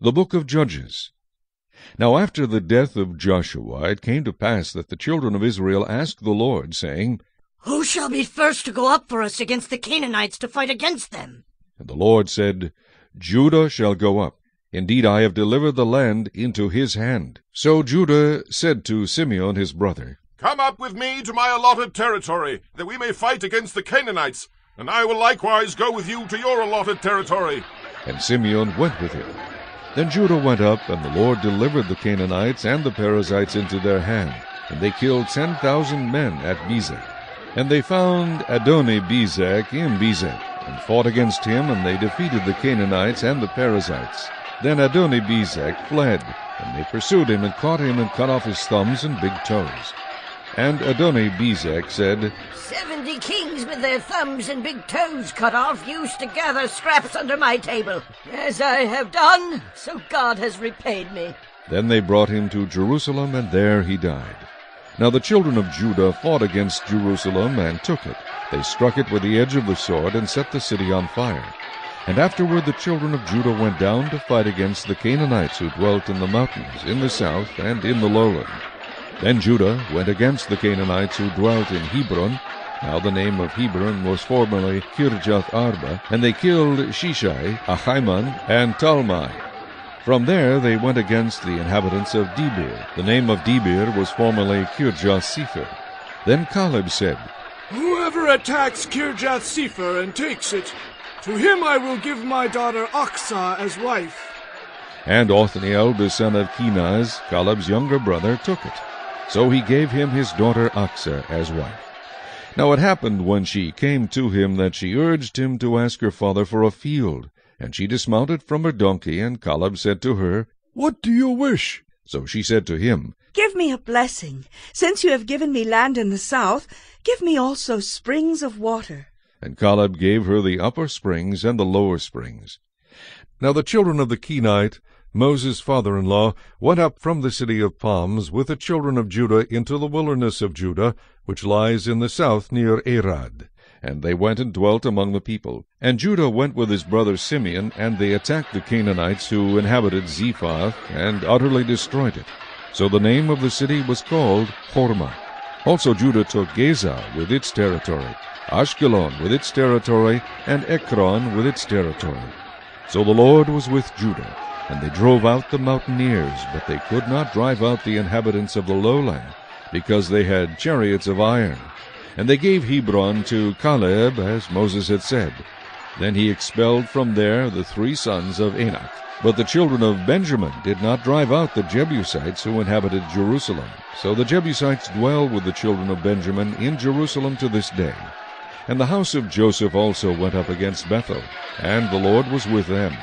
The Book of Judges. Now after the death of Joshua, it came to pass that the children of Israel asked the Lord, saying, Who shall be first to go up for us against the Canaanites to fight against them? And the Lord said, Judah shall go up. Indeed, I have delivered the land into his hand. So Judah said to Simeon his brother, Come up with me to my allotted territory, that we may fight against the Canaanites, and I will likewise go with you to your allotted territory. And Simeon went with him. Then Judah went up, and the Lord delivered the Canaanites and the Perizzites into their hand, and they killed 10,000 men at Bezek. And they found Adoni-Bezek in Bezek, and fought against him, and they defeated the Canaanites and the Perizzites. Then Adoni-Bezek fled, and they pursued him, and caught him, and cut off his thumbs and big toes. And Adoni-Bezek said, 70 kings with their thumbs and big toes cut off used to gather scraps under my table. As I have done, so God has repaid me. Then they brought him to Jerusalem, and there he died. Now the children of Judah fought against Jerusalem, and took it. They struck it with the edge of the sword, and set the city on fire. And afterward the children of Judah went down to fight against the Canaanites who dwelt in the mountains, in the south, and in the lowland. Then Judah went against the Canaanites who dwelt in Hebron. Now the name of Hebron was formerly Kirjath Arba, and they killed Shishai, Ahiman, and Talmai. From there they went against the inhabitants of Debir. The name of Debir was formerly Kirjath-Sepher. Then Caleb said, Whoever attacks Kirjath-Sepher and takes it, to him I will give my daughter Aksah as wife. And Othniel the son of Kenaz, Caleb's younger brother, took it. So he gave him his daughter Aksah as wife. Now it happened when she came to him that she urged him to ask her father for a field. And she dismounted from her donkey, and Caleb said to her, What do you wish? So she said to him, Give me a blessing. Since you have given me land in the south, give me also springs of water. And Caleb gave her the upper springs and the lower springs. Now the children of the Kenite, Moses' father-in-law, went up from the city of palms with the children of Judah into the wilderness of Judah, which lies in the south near Arad. And they went and dwelt among the people. And Judah went with his brother Simeon, and they attacked the Canaanites who inhabited Zephath, and utterly destroyed it. So the name of the city was called Hormah. Also Judah took Gaza with its territory, Ashkelon with its territory, and Ekron with its territory. So the Lord was with Judah, and they drove out the mountaineers, but they could not drive out the inhabitants of the lowland, because they had chariots of iron. And they gave Hebron to Caleb, as Moses had said. Then he expelled from there the 3 sons of Anak. But the children of Benjamin did not drive out the Jebusites who inhabited Jerusalem. So the Jebusites dwell with the children of Benjamin in Jerusalem to this day. And the house of Joseph also went up against Bethel, and the Lord was with them.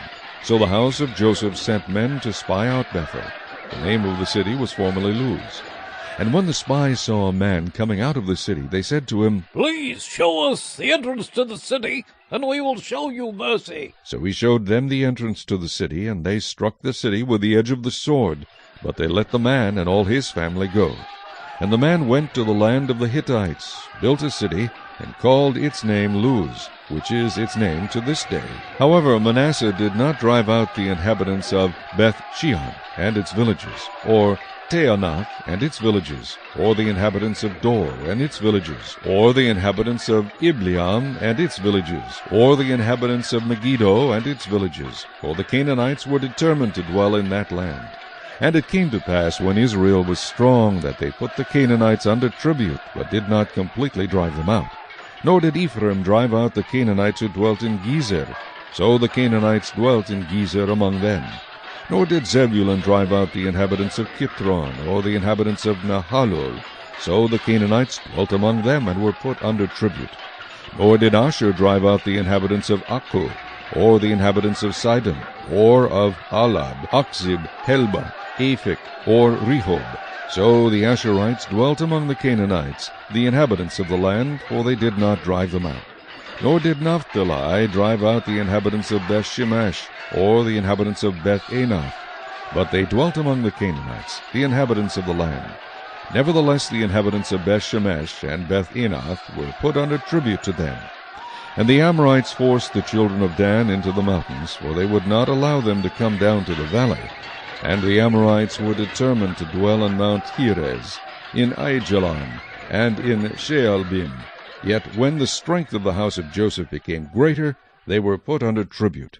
So the house of Joseph sent men to spy out Bethel. The name of the city was formerly Luz. And when the spies saw a man coming out of the city, they said to him, Please show us the entrance to the city, and we will show you mercy. So he showed them the entrance to the city, and they struck the city with the edge of the sword. But they let the man and all his family go. And the man went to the land of the Hittites, built a city, and called its name Luz, which is its name to this day. However, Manasseh did not drive out the inhabitants of Beth-shean and its villages, or Teanath and its villages, or the inhabitants of Dor and its villages, or the inhabitants of Ibleam and its villages, or the inhabitants of Megiddo and its villages, for the Canaanites were determined to dwell in that land. And it came to pass, when Israel was strong, that they put the Canaanites under tribute, but did not completely drive them out. Nor did Ephraim drive out the Canaanites who dwelt in Gezer. So the Canaanites dwelt in Gezer among them. Nor did Zebulun drive out the inhabitants of Kitron, or the inhabitants of Nahalol. So the Canaanites dwelt among them, and were put under tribute. Nor did Asher drive out the inhabitants of Akko, or the inhabitants of Sidon, or of Alab, Akzib, Helba, Aphek, or Rehob. So the Asherites dwelt among the Canaanites, the inhabitants of the land, for they did not drive them out. Nor did Naphtali drive out the inhabitants of Beth-shemesh, or the inhabitants of Beth-anath, but they dwelt among the Canaanites, the inhabitants of the land. Nevertheless the inhabitants of Beth-shemesh and Beth-anath were put under tribute to them. And the Amorites forced the children of Dan into the mountains, for they would not allow them to come down to the valley. And the Amorites were determined to dwell on Mount Heres, in Aijalon, and in Shaalbim. Yet when the strength of the house of Joseph became greater, they were put under tribute.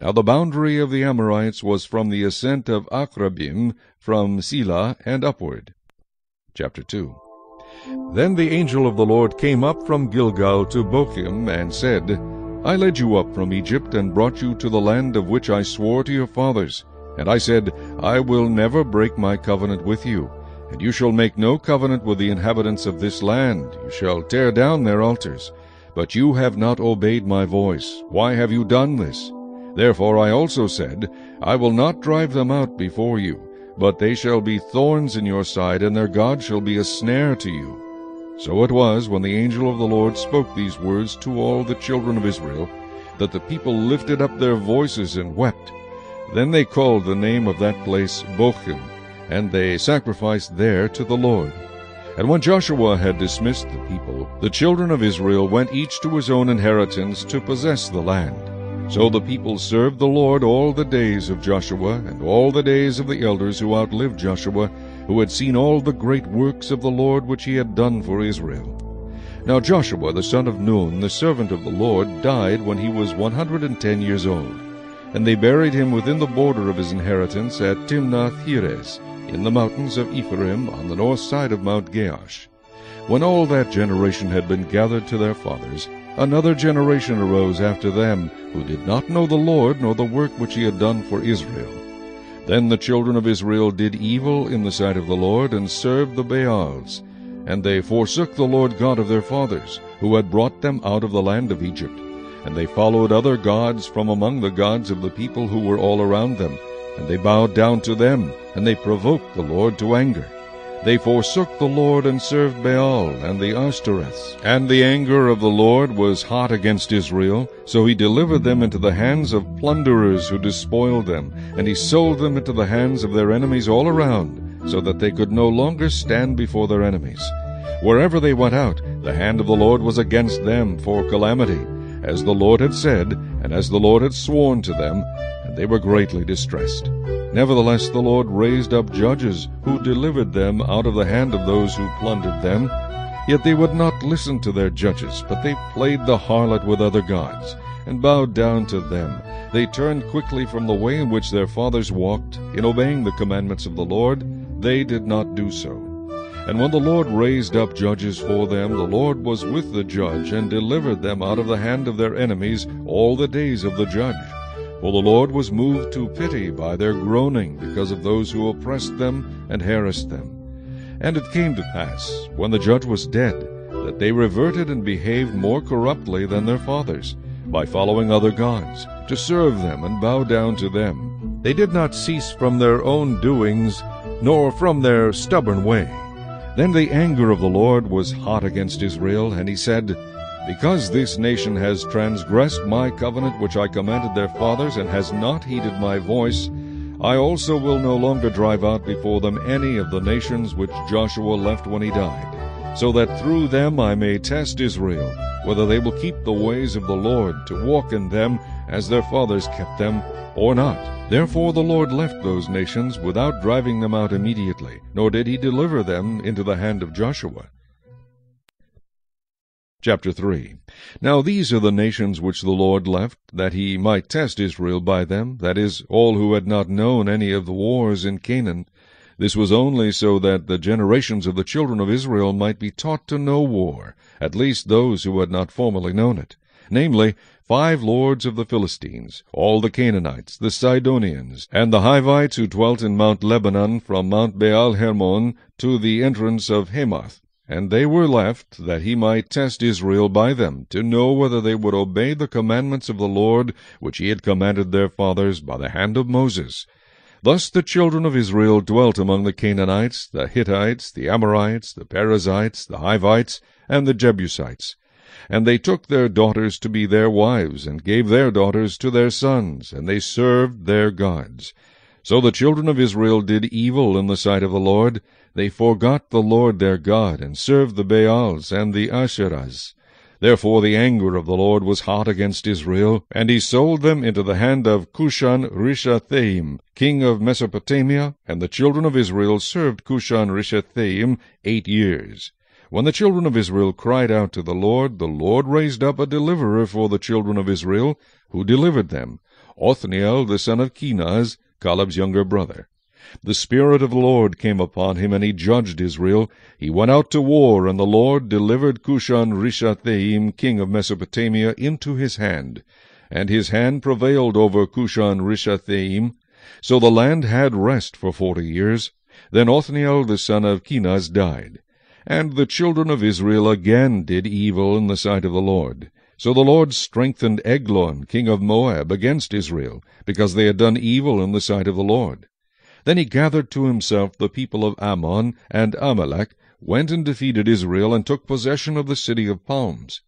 Now the boundary of the Amorites was from the ascent of Akrabim, from Selah and upward. Chapter 2. Then the angel of the Lord came up from Gilgal to Bochim, and said, I led you up from Egypt, and brought you to the land of which I swore to your fathers. And I said, I will never break my covenant with you, and you shall make no covenant with the inhabitants of this land. You shall tear down their altars. But you have not obeyed my voice. Why have you done this? Therefore I also said, I will not drive them out before you, but they shall be thorns in your side, and their God shall be a snare to you. So it was, when the angel of the Lord spoke these words to all the children of Israel, that the people lifted up their voices and wept. Then they called the name of that place Bochim, and they sacrificed there to the Lord. And when Joshua had dismissed the people, the children of Israel went each to his own inheritance to possess the land. So the people served the Lord all the days of Joshua, and all the days of the elders who outlived Joshua, who had seen all the great works of the Lord which he had done for Israel. Now Joshua the son of Nun, the servant of the Lord, died when he was 110 years old. And they buried him within the border of his inheritance at Timnath-Heres, in the mountains of Ephraim, on the north side of Mount Gaash. When all that generation had been gathered to their fathers, another generation arose after them, who did not know the Lord, nor the work which he had done for Israel. Then the children of Israel did evil in the sight of the Lord, and served the Baals. And they forsook the Lord God of their fathers, who had brought them out of the land of Egypt. And they followed other gods from among the gods of the people who were all around them. And they bowed down to them, and they provoked the Lord to anger. They forsook the Lord and served Baal and the Ashtoreths. And the anger of the Lord was hot against Israel, so he delivered them into the hands of plunderers who despoiled them, and he sold them into the hands of their enemies all around, so that they could no longer stand before their enemies. Wherever they went out, the hand of the Lord was against them for calamity, as the Lord had said, and as the Lord had sworn to them, and they were greatly distressed. Nevertheless the Lord raised up judges, who delivered them out of the hand of those who plundered them. Yet they would not listen to their judges, but they played the harlot with other gods, and bowed down to them. They turned quickly from the way in which their fathers walked, in obeying the commandments of the Lord. They did not do so. And when the Lord raised up judges for them, the Lord was with the judge, and delivered them out of the hand of their enemies all the days of the judge. For the Lord was moved to pity by their groaning, because of those who oppressed them and harassed them. And it came to pass, when the judge was dead, that they reverted and behaved more corruptly than their fathers, by following other gods, to serve them and bow down to them. They did not cease from their own doings, nor from their stubborn way. Then the anger of the Lord was hot against Israel, and he said, Because this nation has transgressed my covenant which I commanded their fathers, and has not heeded my voice, I also will no longer drive out before them any of the nations which Joshua left when he died, so that through them I may test Israel, whether they will keep the ways of the Lord, to walk in them as their fathers kept them, or not. Therefore the Lord left those nations without driving them out immediately, nor did he deliver them into the hand of Joshua. Chapter 3. Now these are the nations which the Lord left, that he might test Israel by them, that is, all who had not known any of the wars in Canaan. This was only so that the generations of the children of Israel might be taught to know war, at least those who had not formerly known it, namely, 5 lords of the Philistines, all the Canaanites, the Sidonians, and the Hivites who dwelt in Mount Lebanon, from Mount Baal-Hermon to the entrance of Hamath. And they were left, that he might test Israel by them, to know whether they would obey the commandments of the Lord, which he had commanded their fathers by the hand of Moses. Thus the children of Israel dwelt among the Canaanites, the Hittites, the Amorites, the Perizzites, the Hivites, and the Jebusites. And they took their daughters to be their wives, and gave their daughters to their sons, and they served their gods. So the children of Israel did evil in the sight of the Lord. They forgot the Lord their God, and served the Baals and the Asherahs. Therefore the anger of the Lord was hot against Israel, and he sold them into the hand of Cushan-Rishathaim, king of Mesopotamia, and the children of Israel served Cushan-Rishathaim 8 years. When the children of Israel cried out to the Lord raised up a deliverer for the children of Israel, who delivered them, Othniel the son of Kenaz, Caleb's younger brother. The Spirit of the Lord came upon him, and he judged Israel. He went out to war, and the Lord delivered Cushan-Rishathaim, king of Mesopotamia, into his hand. And his hand prevailed over Cushan-Rishathaim. So the land had rest for 40 years. Then Othniel the son of Kenaz died. And the children of Israel again did evil in the sight of the Lord. So the Lord strengthened Eglon, king of Moab, against Israel, because they had done evil in the sight of the Lord. Then he gathered to himself the people of Ammon and Amalek, went and defeated Israel, and took possession of the city of palms.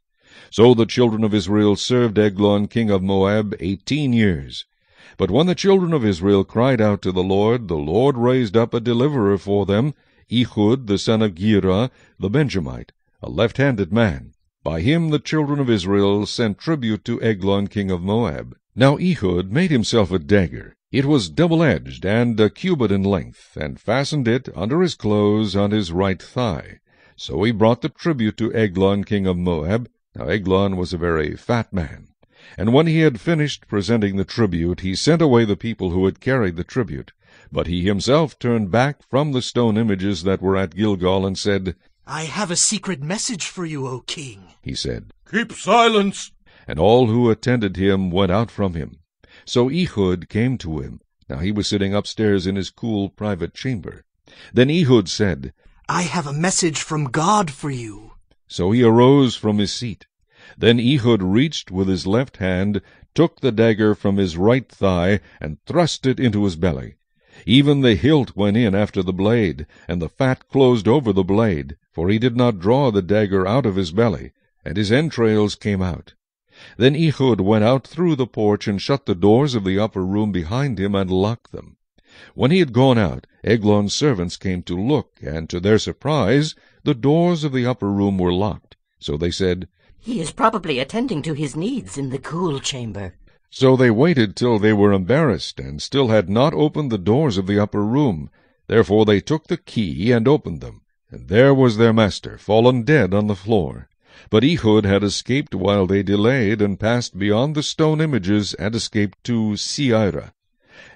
So the children of Israel served Eglon, king of Moab, 18 years. But when the children of Israel cried out to the Lord raised up a deliverer for them, Ehud the son of Gera, the Benjamite, a left-handed man. By him the children of Israel sent tribute to Eglon king of Moab. Now Ehud made himself a dagger. It was double-edged, and a cubit in length, and fastened it under his clothes on his right thigh. So he brought the tribute to Eglon king of Moab. Now Eglon was a very fat man. And when he had finished presenting the tribute, he sent away the people who had carried the tribute. But he himself turned back from the stone images that were at Gilgal, and said, "I have a secret message for you, O king." He said, "Keep silence." And all who attended him went out from him. So Ehud came to him. Now he was sitting upstairs in his cool private chamber. Then Ehud said, "I have a message from God for you." So he arose from his seat. Then Ehud reached with his left hand, took the dagger from his right thigh, and thrust it into his belly. Even the hilt went in after the blade, and the fat closed over the blade, for he did not draw the dagger out of his belly, and his entrails came out. Then Ehud went out through the porch, and shut the doors of the upper room behind him, and locked them. When he had gone out, Eglon's servants came to look, and to their surprise the doors of the upper room were locked. So they said, He is probably attending to his needs in the cool chamber. So they waited till they were embarrassed, and still had not opened the doors of the upper room. Therefore they took the key and opened them, and there was their master, fallen dead on the floor. But Ehud had escaped while they delayed, and passed beyond the stone images, and escaped to Seirah.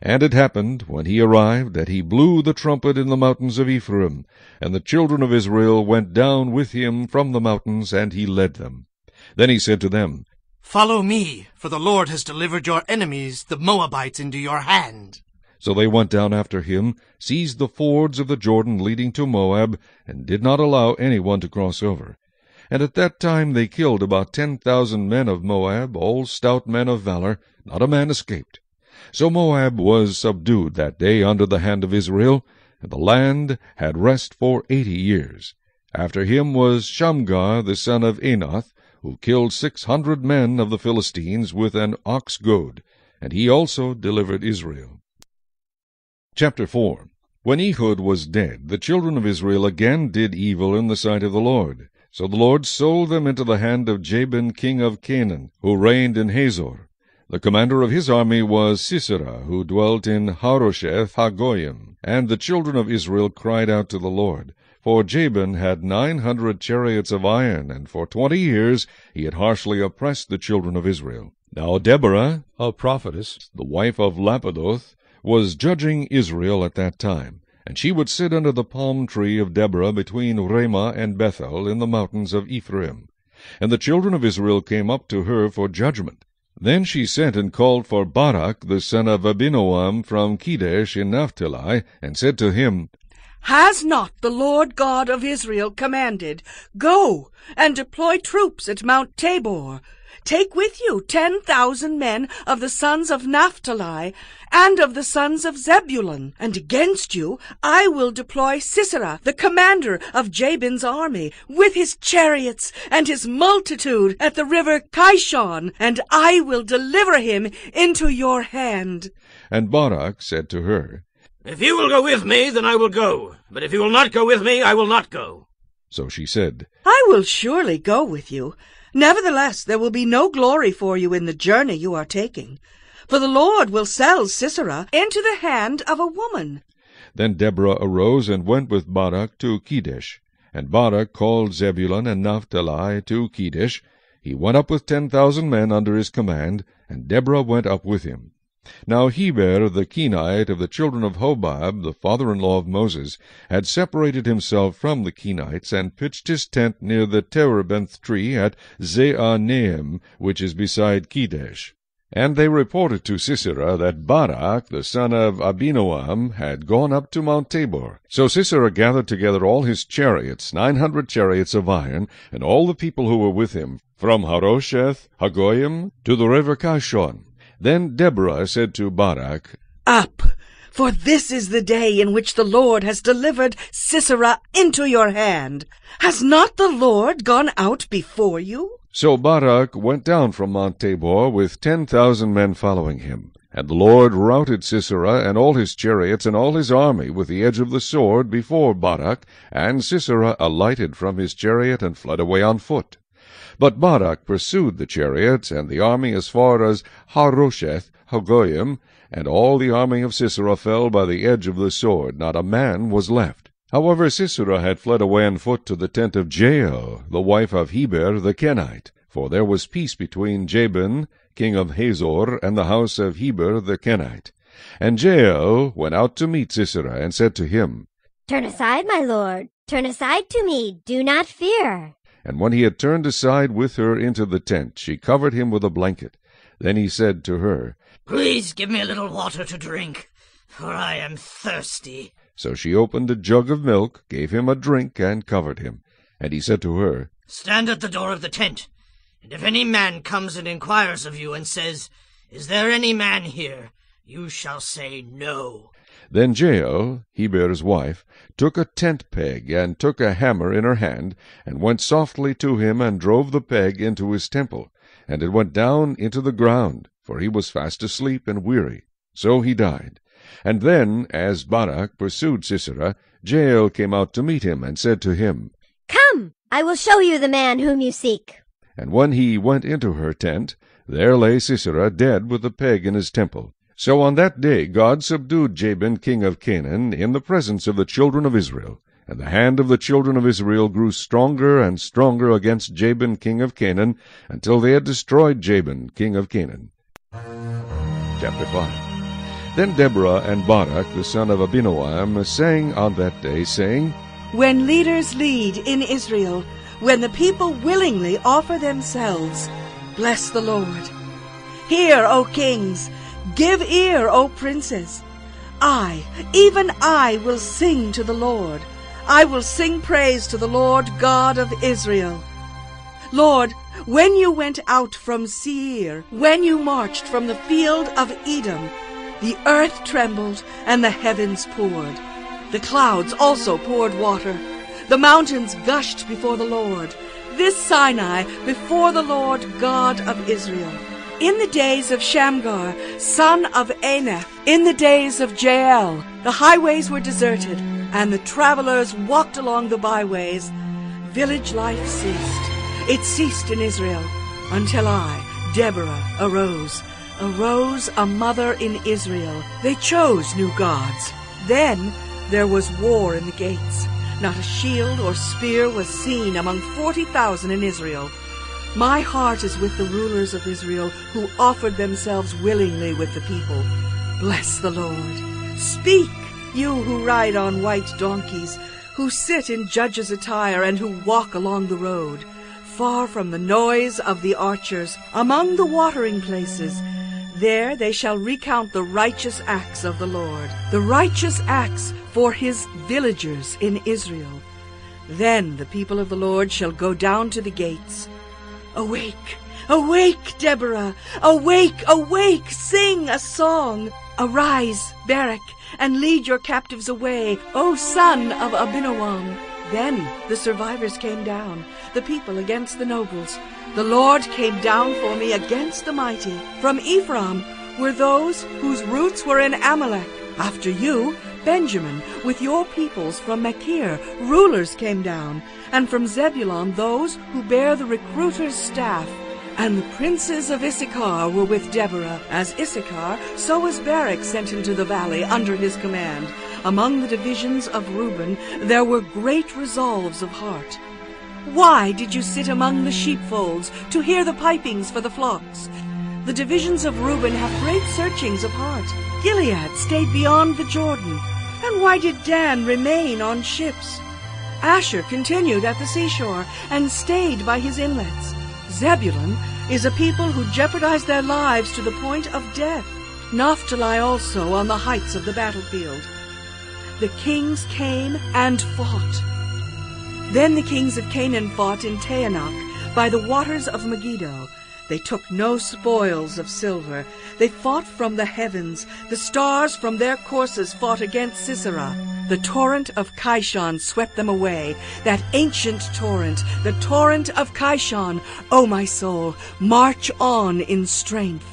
And it happened, when he arrived, that he blew the trumpet in the mountains of Ephraim, and the children of Israel went down with him from the mountains, and he led them. Then he said to them, "Follow me, for the Lord has delivered your enemies, the Moabites, into your hand." So they went down after him, seized the fords of the Jordan leading to Moab, and did not allow anyone to cross over. And at that time they killed about 10,000 men of Moab, all stout men of valor. Not a man escaped. So Moab was subdued that day under the hand of Israel, and the land had rest for 80 years. After him was Shamgar the son of Anath, who killed 600 men of the Philistines with an ox goad, and he also delivered Israel. Chapter 4. When Ehud was dead, the children of Israel again did evil in the sight of the Lord. So the Lord sold them into the hand of Jabin king of Canaan, who reigned in Hazor. The commander of his army was Sisera, who dwelt in Harosheth Hagoyim. And the children of Israel cried out to the Lord. For Jabin had 900 chariots of iron, and for 20 years he had harshly oppressed the children of Israel. Now Deborah, a prophetess, the wife of Lapidoth, was judging Israel at that time. And she would sit under the palm tree of Deborah between Ramah and Bethel in the mountains of Ephraim. And the children of Israel came up to her for judgment. Then she sent and called for Barak the son of Abinoam from Kedesh in Naphtali, and said to him, Has not the Lord God of Israel commanded, Go and deploy troops at Mount Tabor? Take with you 10,000 men of the sons of Naphtali and of the sons of Zebulun, and against you I will deploy Sisera, the commander of Jabin's army, with his chariots and his multitude at the river Kishon, and I will deliver him into your hand. And Barak said to her, If you will go with me, then I will go. But if you will not go with me, I will not go. So she said, I will surely go with you, Nevertheless, there will be no glory for you in the journey you are taking, for the Lord will sell Sisera into the hand of a woman." Then Deborah arose and went with Barak to Kedesh. And Barak called Zebulun and Naphtali to Kedesh. He went up with 10,000 men under his command, and Deborah went up with him. Now Heber the Kenite of the children of Hobab, the father-in-law of Moses, had separated himself from the Kenites, and pitched his tent near the terebinth tree at Zaanaim, which is beside Kedesh. And they reported to Sisera that Barak, the son of Abinoam, had gone up to Mount Tabor. So Sisera gathered together all his chariots, 900 chariots of iron, and all the people who were with him, from Harosheth Hagoyim to the river Kishon. Then Deborah said to Barak, "Up, for this is the day in which the Lord has delivered Sisera into your hand. Has not the Lord gone out before you?" So Barak went down from Mount Tabor with 10,000 men following him. And the Lord routed Sisera and all his chariots and all his army with the edge of the sword before Barak, and Sisera alighted from his chariot and fled away on foot. But Barak pursued the chariots and the army as far as Harosheth Hagoyim, and all the army of Sisera fell by the edge of the sword. Not a man was left. However, Sisera had fled away on foot to the tent of Jael, the wife of Heber the Kenite, for there was peace between Jabin, king of Hazor, and the house of Heber the Kenite. And Jael went out to meet Sisera, and said to him, "Turn aside, my lord. Turn aside to me. Do not fear." And when he had turned aside with her into the tent, she covered him with a blanket. Then he said to her, "Please give me a little water to drink, for I am thirsty." So she opened a jug of milk, gave him a drink, and covered him. And he said to her, "Stand at the door of the tent, and if any man comes and inquires of you and says, 'Is there any man here?' you shall say no." Then Jael, Heber's wife, took a tent peg, and took a hammer in her hand, and went softly to him, and drove the peg into his temple. And it went down into the ground, for he was fast asleep and weary. So he died. And then, as Barak pursued Sisera, Jael came out to meet him, and said to him, "Come, I will show you the man whom you seek." And when he went into her tent, there lay Sisera dead with the peg in his temple. So on that day God subdued Jabin king of Canaan in the presence of the children of Israel. And the hand of the children of Israel grew stronger and stronger against Jabin king of Canaan, until they had destroyed Jabin king of Canaan. Chapter 5. Then Deborah and Barak the son of Abinoam sang on that day, saying, "When leaders lead in Israel, when the people willingly offer themselves, bless the Lord. Hear, O kings, give ear, O princes. I, even I, will sing to the Lord. I will sing praise to the Lord God of Israel. Lord, when you went out from Seir, when you marched from the field of Edom, the earth trembled and the heavens poured. The clouds also poured water. The mountains gushed before the Lord, this Sinai before the Lord God of Israel. In the days of Shamgar, son of Aneth, in the days of Jael, the highways were deserted, and the travelers walked along the byways. Village life ceased. It ceased in Israel, until I, Deborah, arose a mother in Israel. They chose new gods. Then there was war in the gates. Not a shield or spear was seen among 40,000 in Israel. My heart is with the rulers of Israel, who offered themselves willingly with the people. Bless the Lord. Speak, you who ride on white donkeys, who sit in judges' attire, and who walk along the road, far from the noise of the archers, among the watering places. There they shall recount the righteous acts of the Lord, the righteous acts for his villagers in Israel. Then the people of the Lord shall go down to the gates. Awake, awake, Deborah! Awake, awake! Sing a song! Arise, Barak, and lead your captives away, O son of Abinoam. Then the survivors came down, the people against the nobles. The Lord came down for me against the mighty. From Ephraim were those whose roots were in Amalek. After you, Benjamin, with your peoples from Machir, rulers came down, and from Zebulun those who bear the recruiter's staff. And the princes of Issachar were with Deborah. As Issachar, so was Barak sent into the valley under his command. Among the divisions of Reuben there were great resolves of heart. Why did you sit among the sheepfolds to hear the pipings for the flocks? The divisions of Reuben have great searchings of heart. Gilead stayed beyond the Jordan. And why did Dan remain on ships? Asher continued at the seashore and stayed by his inlets. Zebulun is a people who jeopardize their lives to the point of death. Naphtali also on the heights of the battlefield. The kings came and fought. Then the kings of Canaan fought in Taanach by the waters of Megiddo. They took no spoils of silver. They fought from the heavens. The stars from their courses fought against Sisera. The torrent of Kishon swept them away, that ancient torrent, the torrent of Kishon. O my soul, march on in strength.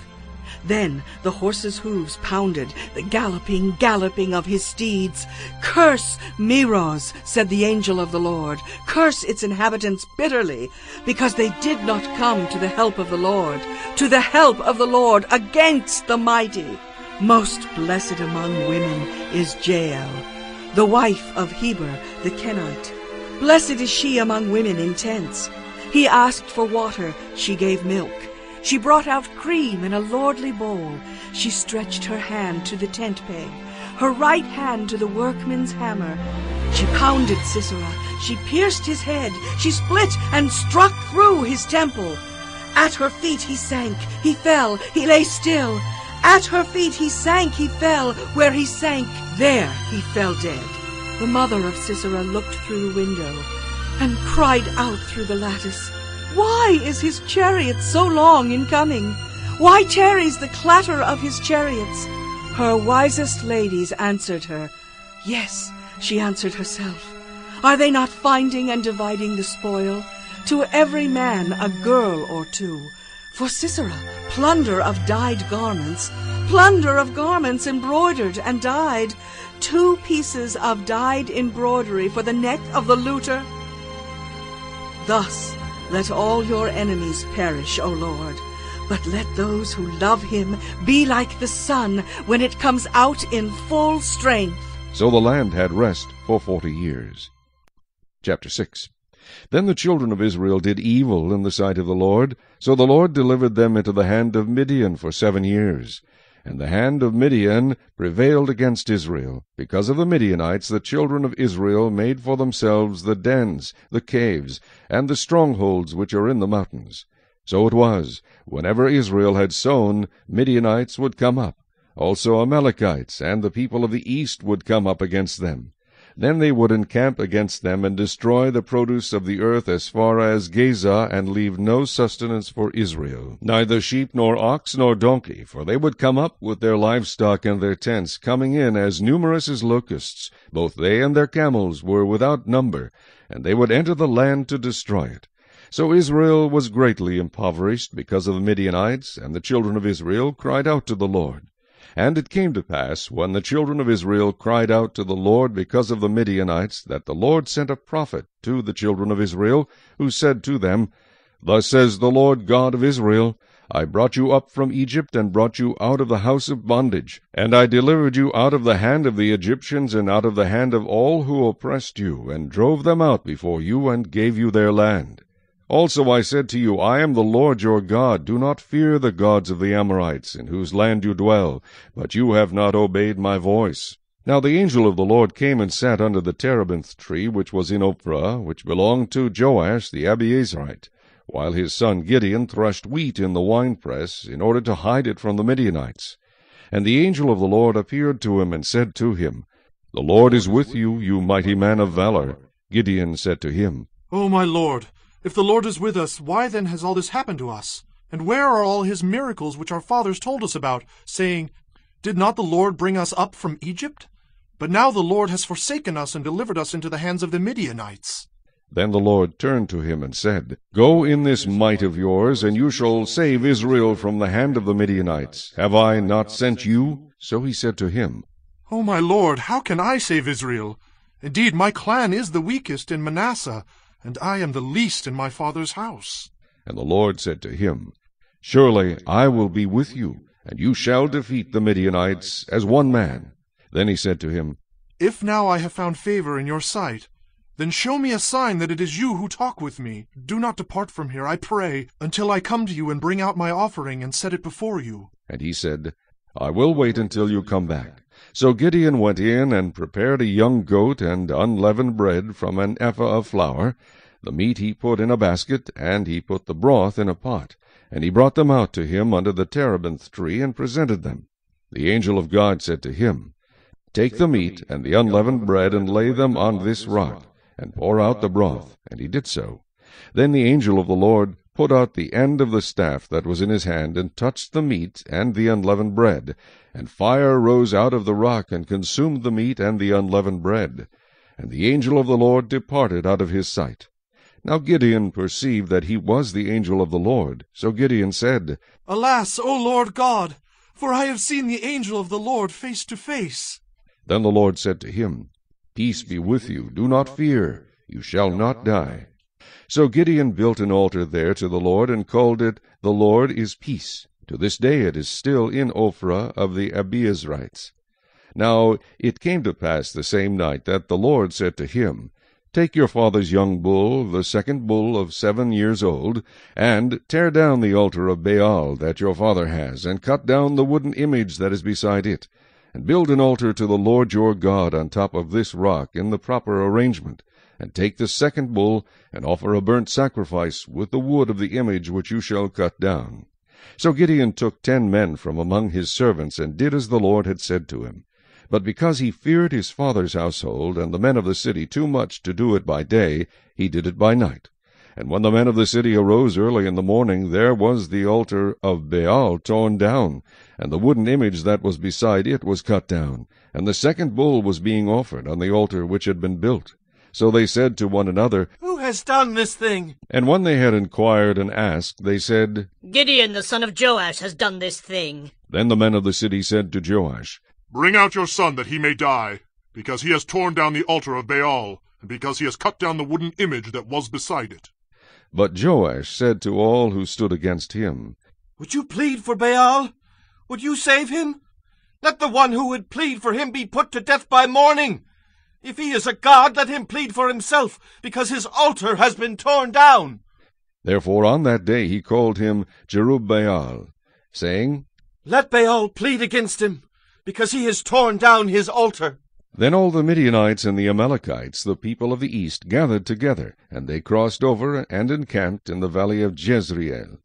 Then the horses' hooves pounded, the galloping of his steeds. Curse Meroz, said the angel of the Lord. Curse its inhabitants bitterly, because they did not come to the help of the Lord, against the mighty. Most blessed among women is Jael, the wife of Heber the Kenite. Blessed is she among women in tents. He asked for water, she gave milk. She brought out cream in a lordly bowl. She stretched her hand to the tent peg, her right hand to the workman's hammer. She pounded Sisera. She pierced his head. She split and struck through his temple. At her feet he sank. He fell. He lay still. At her feet he sank. He fell. Where he sank, there he fell dead. The mother of Sisera looked through the window and cried out through the lattice. Why is his chariot so long in coming? Why tarries the clatter of his chariots? Her wisest ladies answered her. Yes, she answered herself. Are they not finding and dividing the spoil? To every man a girl or two. For Sisera, plunder of dyed garments, plunder of garments embroidered and dyed, 2 pieces of dyed embroidery for the neck of the looter. Thus let all your enemies perish, O Lord, but let those who love him be like the sun when it comes out in full strength. So the land had rest for 40 years. Chapter 6. Then the children of Israel did evil in the sight of the Lord, so the Lord delivered them into the hand of Midian for 7 years. And the hand of Midian prevailed against Israel. Because of the Midianites the children of Israel made for themselves the dens, the caves, and the strongholds which are in the mountains. So it was, whenever Israel had sown, Midianites would come up. Also Amalekites and the people of the east would come up against them. Then they would encamp against them and destroy the produce of the earth as far as Gaza, and leave no sustenance for Israel, neither sheep nor ox nor donkey, for they would come up with their livestock and their tents, coming in as numerous as locusts. Both they and their camels were without number, and they would enter the land to destroy it. So Israel was greatly impoverished because of the Midianites, and the children of Israel cried out to the Lord. And it came to pass, when the children of Israel cried out to the Lord because of the Midianites, that the Lord sent a prophet to the children of Israel, who said to them, Thus says the Lord God of Israel, I brought you up from Egypt, and brought you out of the house of bondage. And I delivered you out of the hand of the Egyptians, and out of the hand of all who oppressed you, and drove them out before you, and gave you their land. Also I said to you, I am the Lord your God. Do not fear the gods of the Amorites, in whose land you dwell, but you have not obeyed my voice. Now the angel of the Lord came and sat under the terebinth tree, which was in Ophrah, which belonged to Joash the Abiezrite, while his son Gideon threshed wheat in the winepress, in order to hide it from the Midianites. And the angel of the Lord appeared to him, and said to him, The Lord is with you, you mighty man of valor. Gideon said to him, O my Lord, if the Lord is with us, why then has all this happened to us? And where are all his miracles which our fathers told us about, saying, Did not the Lord bring us up from Egypt? But now the Lord has forsaken us and delivered us into the hands of the Midianites. Then the Lord turned to him and said, Go in this might of yours, and you shall save Israel from the hand of the Midianites. Have I not sent you? So he said to him, "O my lord, how can I save Israel? Indeed, my clan is the weakest in Manasseh, and I am the least in my father's house." And the Lord said to him, "Surely I will be with you, and you shall defeat the Midianites as one man." Then he said to him, "If now I have found favor in your sight, then show me a sign that it is you who talk with me. Do not depart from here, I pray, until I come to you and bring out my offering and set it before you." And he said, "I will wait until you come back." So Gideon went in and prepared a young goat and unleavened bread from an ephah of flour. The meat he put in a basket, and he put the broth in a pot. And he brought them out to him under the terebinth tree, and presented them. The angel of God said to him, "Take the meat and the unleavened bread, and lay them on this rock, and pour out the broth." And he did so. Then the angel of the Lord put out the end of the staff that was in his hand, and touched the meat and the unleavened bread. And fire rose out of the rock, and consumed the meat and the unleavened bread. And the angel of the Lord departed out of his sight. Now Gideon perceived that he was the angel of the Lord. So Gideon said, "Alas, O Lord God, for I have seen the angel of the Lord face to face." Then the Lord said to him, "Peace be with you, do not fear, you shall not die." So Gideon built an altar there to the Lord, and called it, "The Lord is Peace." To this day it is still in Ophrah of the Abiezrites. Now it came to pass the same night that the Lord said to him, "Take your father's young bull, the second bull of 7 years old, and tear down the altar of Baal that your father has, and cut down the wooden image that is beside it, and build an altar to the Lord your God on top of this rock in the proper arrangement. And take the second bull, and offer a burnt sacrifice with the wood of the image which you shall cut down." So Gideon took 10 men from among his servants, and did as the Lord had said to him. But because he feared his father's household and the men of the city too much to do it by day, he did it by night. And when the men of the city arose early in the morning, there was the altar of Baal torn down, and the wooden image that was beside it was cut down, and the second bull was being offered on the altar which had been built. So they said to one another, "Who has done this thing?" And when they had inquired and asked, they said, "Gideon the son of Joash has done this thing." Then the men of the city said to Joash, "Bring out your son that he may die, because he has torn down the altar of Baal, and because he has cut down the wooden image that was beside it." But Joash said to all who stood against him, "Would you plead for Baal? Would you save him? Let the one who would plead for him be put to death by morning. If he is a god, let him plead for himself, because his altar has been torn down." Therefore on that day he called him Jerubbaal, saying, "Let Baal plead against him, because he has torn down his altar." Then all the Midianites and the Amalekites, the people of the east, gathered together, and they crossed over and encamped in the valley of Jezreel.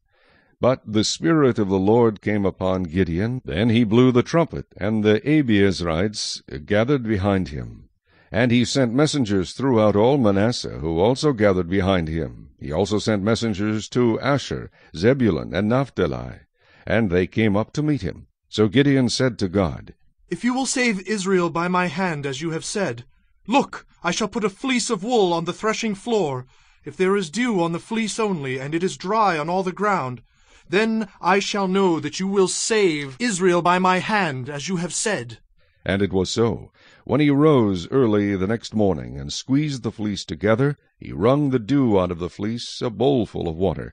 But the Spirit of the Lord came upon Gideon. Then he blew the trumpet, and the Abiezrites gathered behind him. And he sent messengers throughout all Manasseh, who also gathered behind him. He also sent messengers to Asher, Zebulun, and Naphtali, and they came up to meet him. So Gideon said to God, "If you will save Israel by my hand, as you have said, look, I shall put a fleece of wool on the threshing floor. If there is dew on the fleece only, and it is dry on all the ground, then I shall know that you will save Israel by my hand, as you have said." And it was so. When he rose early the next morning, and squeezed the fleece together, he wrung the dew out of the fleece, a bowlful of water.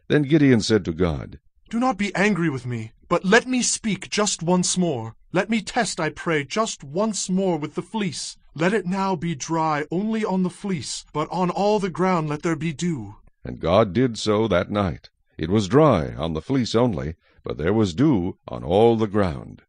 Then Gideon said to God, "Do not be angry with me, but let me speak just once more. Let me test, I pray, just once more with the fleece. Let it now be dry only on the fleece, but on all the ground let there be dew." And God did so that night. It was dry on the fleece only, but there was dew on all the ground.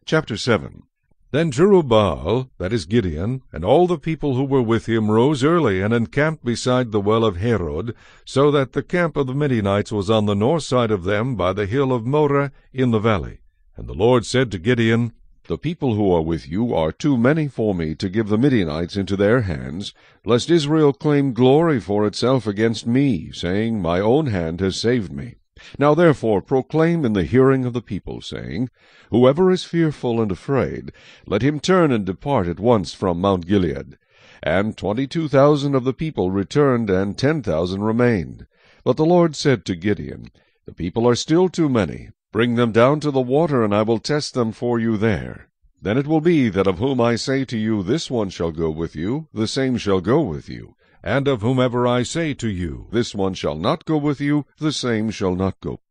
Chapter 7. Then Jerubbaal, that is Gideon, and all the people who were with him rose early and encamped beside the well of Harod, so that the camp of the Midianites was on the north side of them by the hill of Moreh in the valley. And the Lord said to Gideon, "The people who are with you are too many for me to give the Midianites into their hands, lest Israel claim glory for itself against me, saying, My own hand has saved me. Now therefore proclaim in the hearing of the people, saying, Whoever is fearful and afraid, let him turn and depart at once from Mount Gilead. And 22,000 of the people returned, and 10,000 remained. But the Lord said to Gideon, The people are still too many. Bring them down to the water, and I will test them for you there. Then it will be that of whom I say to you, this one shall go with you, the same shall go with you. And of whomever I say to you, this one shall not go with you, the same shall not go.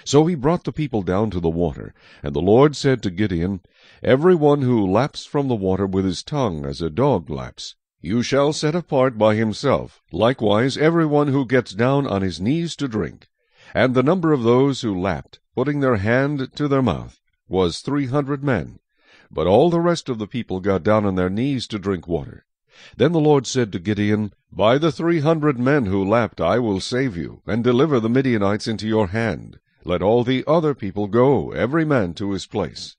So he brought the people down to the water, and the Lord said to Gideon, Every one who laps from the water with his tongue as a dog laps, you shall set apart by himself, likewise every one who gets down on his knees to drink. And the number of those who lapped, putting their hand to their mouth, was 300 men. But all the rest of the people got down on their knees to drink water. Then the Lord said to Gideon, By the 300 men who lapped I will save you, and deliver the Midianites into your hand. Let all the other people go, every man to his place.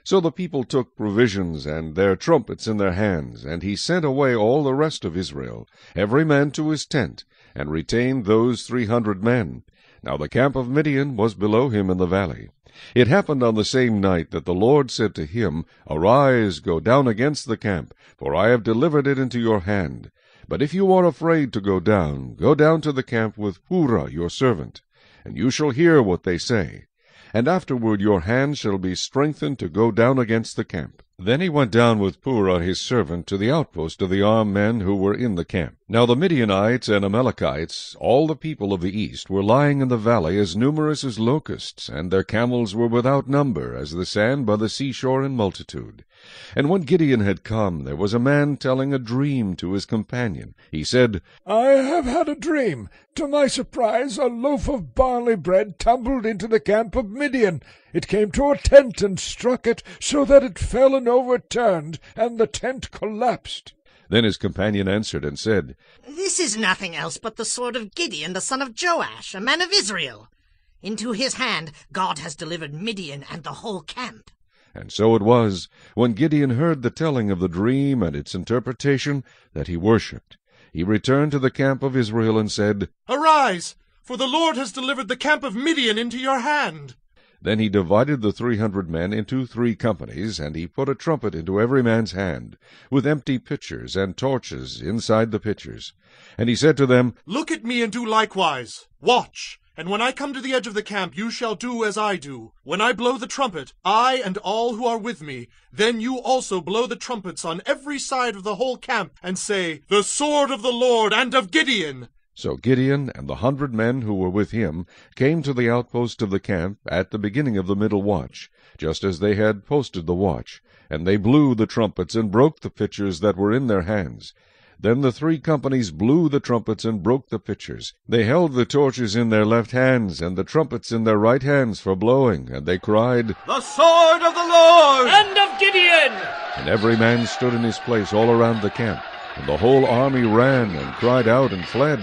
So the people took provisions and their trumpets in their hands, and he sent away all the rest of Israel, every man to his tent, and retained those 300 men. Now the camp of Midian was below him in the valley. It happened on the same night that the Lord said to him, Arise, go down against the camp, for I have delivered it into your hand. But if you are afraid to go down to the camp with Purah your servant, and you shall hear what they say. And afterward your hand shall be strengthened to go down against the camp. Then he went down with Purah his servant to the outpost of the armed men who were in the camp. Now the Midianites and Amalekites, all the people of the east, were lying in the valley as numerous as locusts, and their camels were without number, as the sand by the seashore in multitude. And when Gideon had come, there was a man telling a dream to his companion. He said, I have had a dream. To my surprise, a loaf of barley bread tumbled into the camp of Midian. It came to a tent and struck it, so that it fell and overturned, and the tent collapsed. Then his companion answered and said, This is nothing else but the sword of Gideon, the son of Joash, a man of Israel. Into his hand God has delivered Midian and the whole camp. And so it was, when Gideon heard the telling of the dream and its interpretation, that he worshipped. He returned to the camp of Israel and said, Arise, for the Lord has delivered the camp of Midian into your hand. Then he divided the 300 men into 3 companies, and he put a trumpet into every man's hand, with empty pitchers and torches inside the pitchers. And he said to them, Look at me and do likewise. Watch, and when I come to the edge of the camp, you shall do as I do. When I blow the trumpet, I and all who are with me, then you also blow the trumpets on every side of the whole camp, and say, The sword of the Lord and of Gideon. So Gideon and the 100 men who were with him came to the outpost of the camp at the beginning of the middle watch, just as they had posted the watch. And they blew the trumpets and broke the pitchers that were in their hands. Then the 3 companies blew the trumpets and broke the pitchers. They held the torches in their left hands, and the trumpets in their right hands for blowing, and they cried, The sword of the Lord! And of Gideon! And every man stood in his place all around the camp. And the whole army ran and cried out and fled.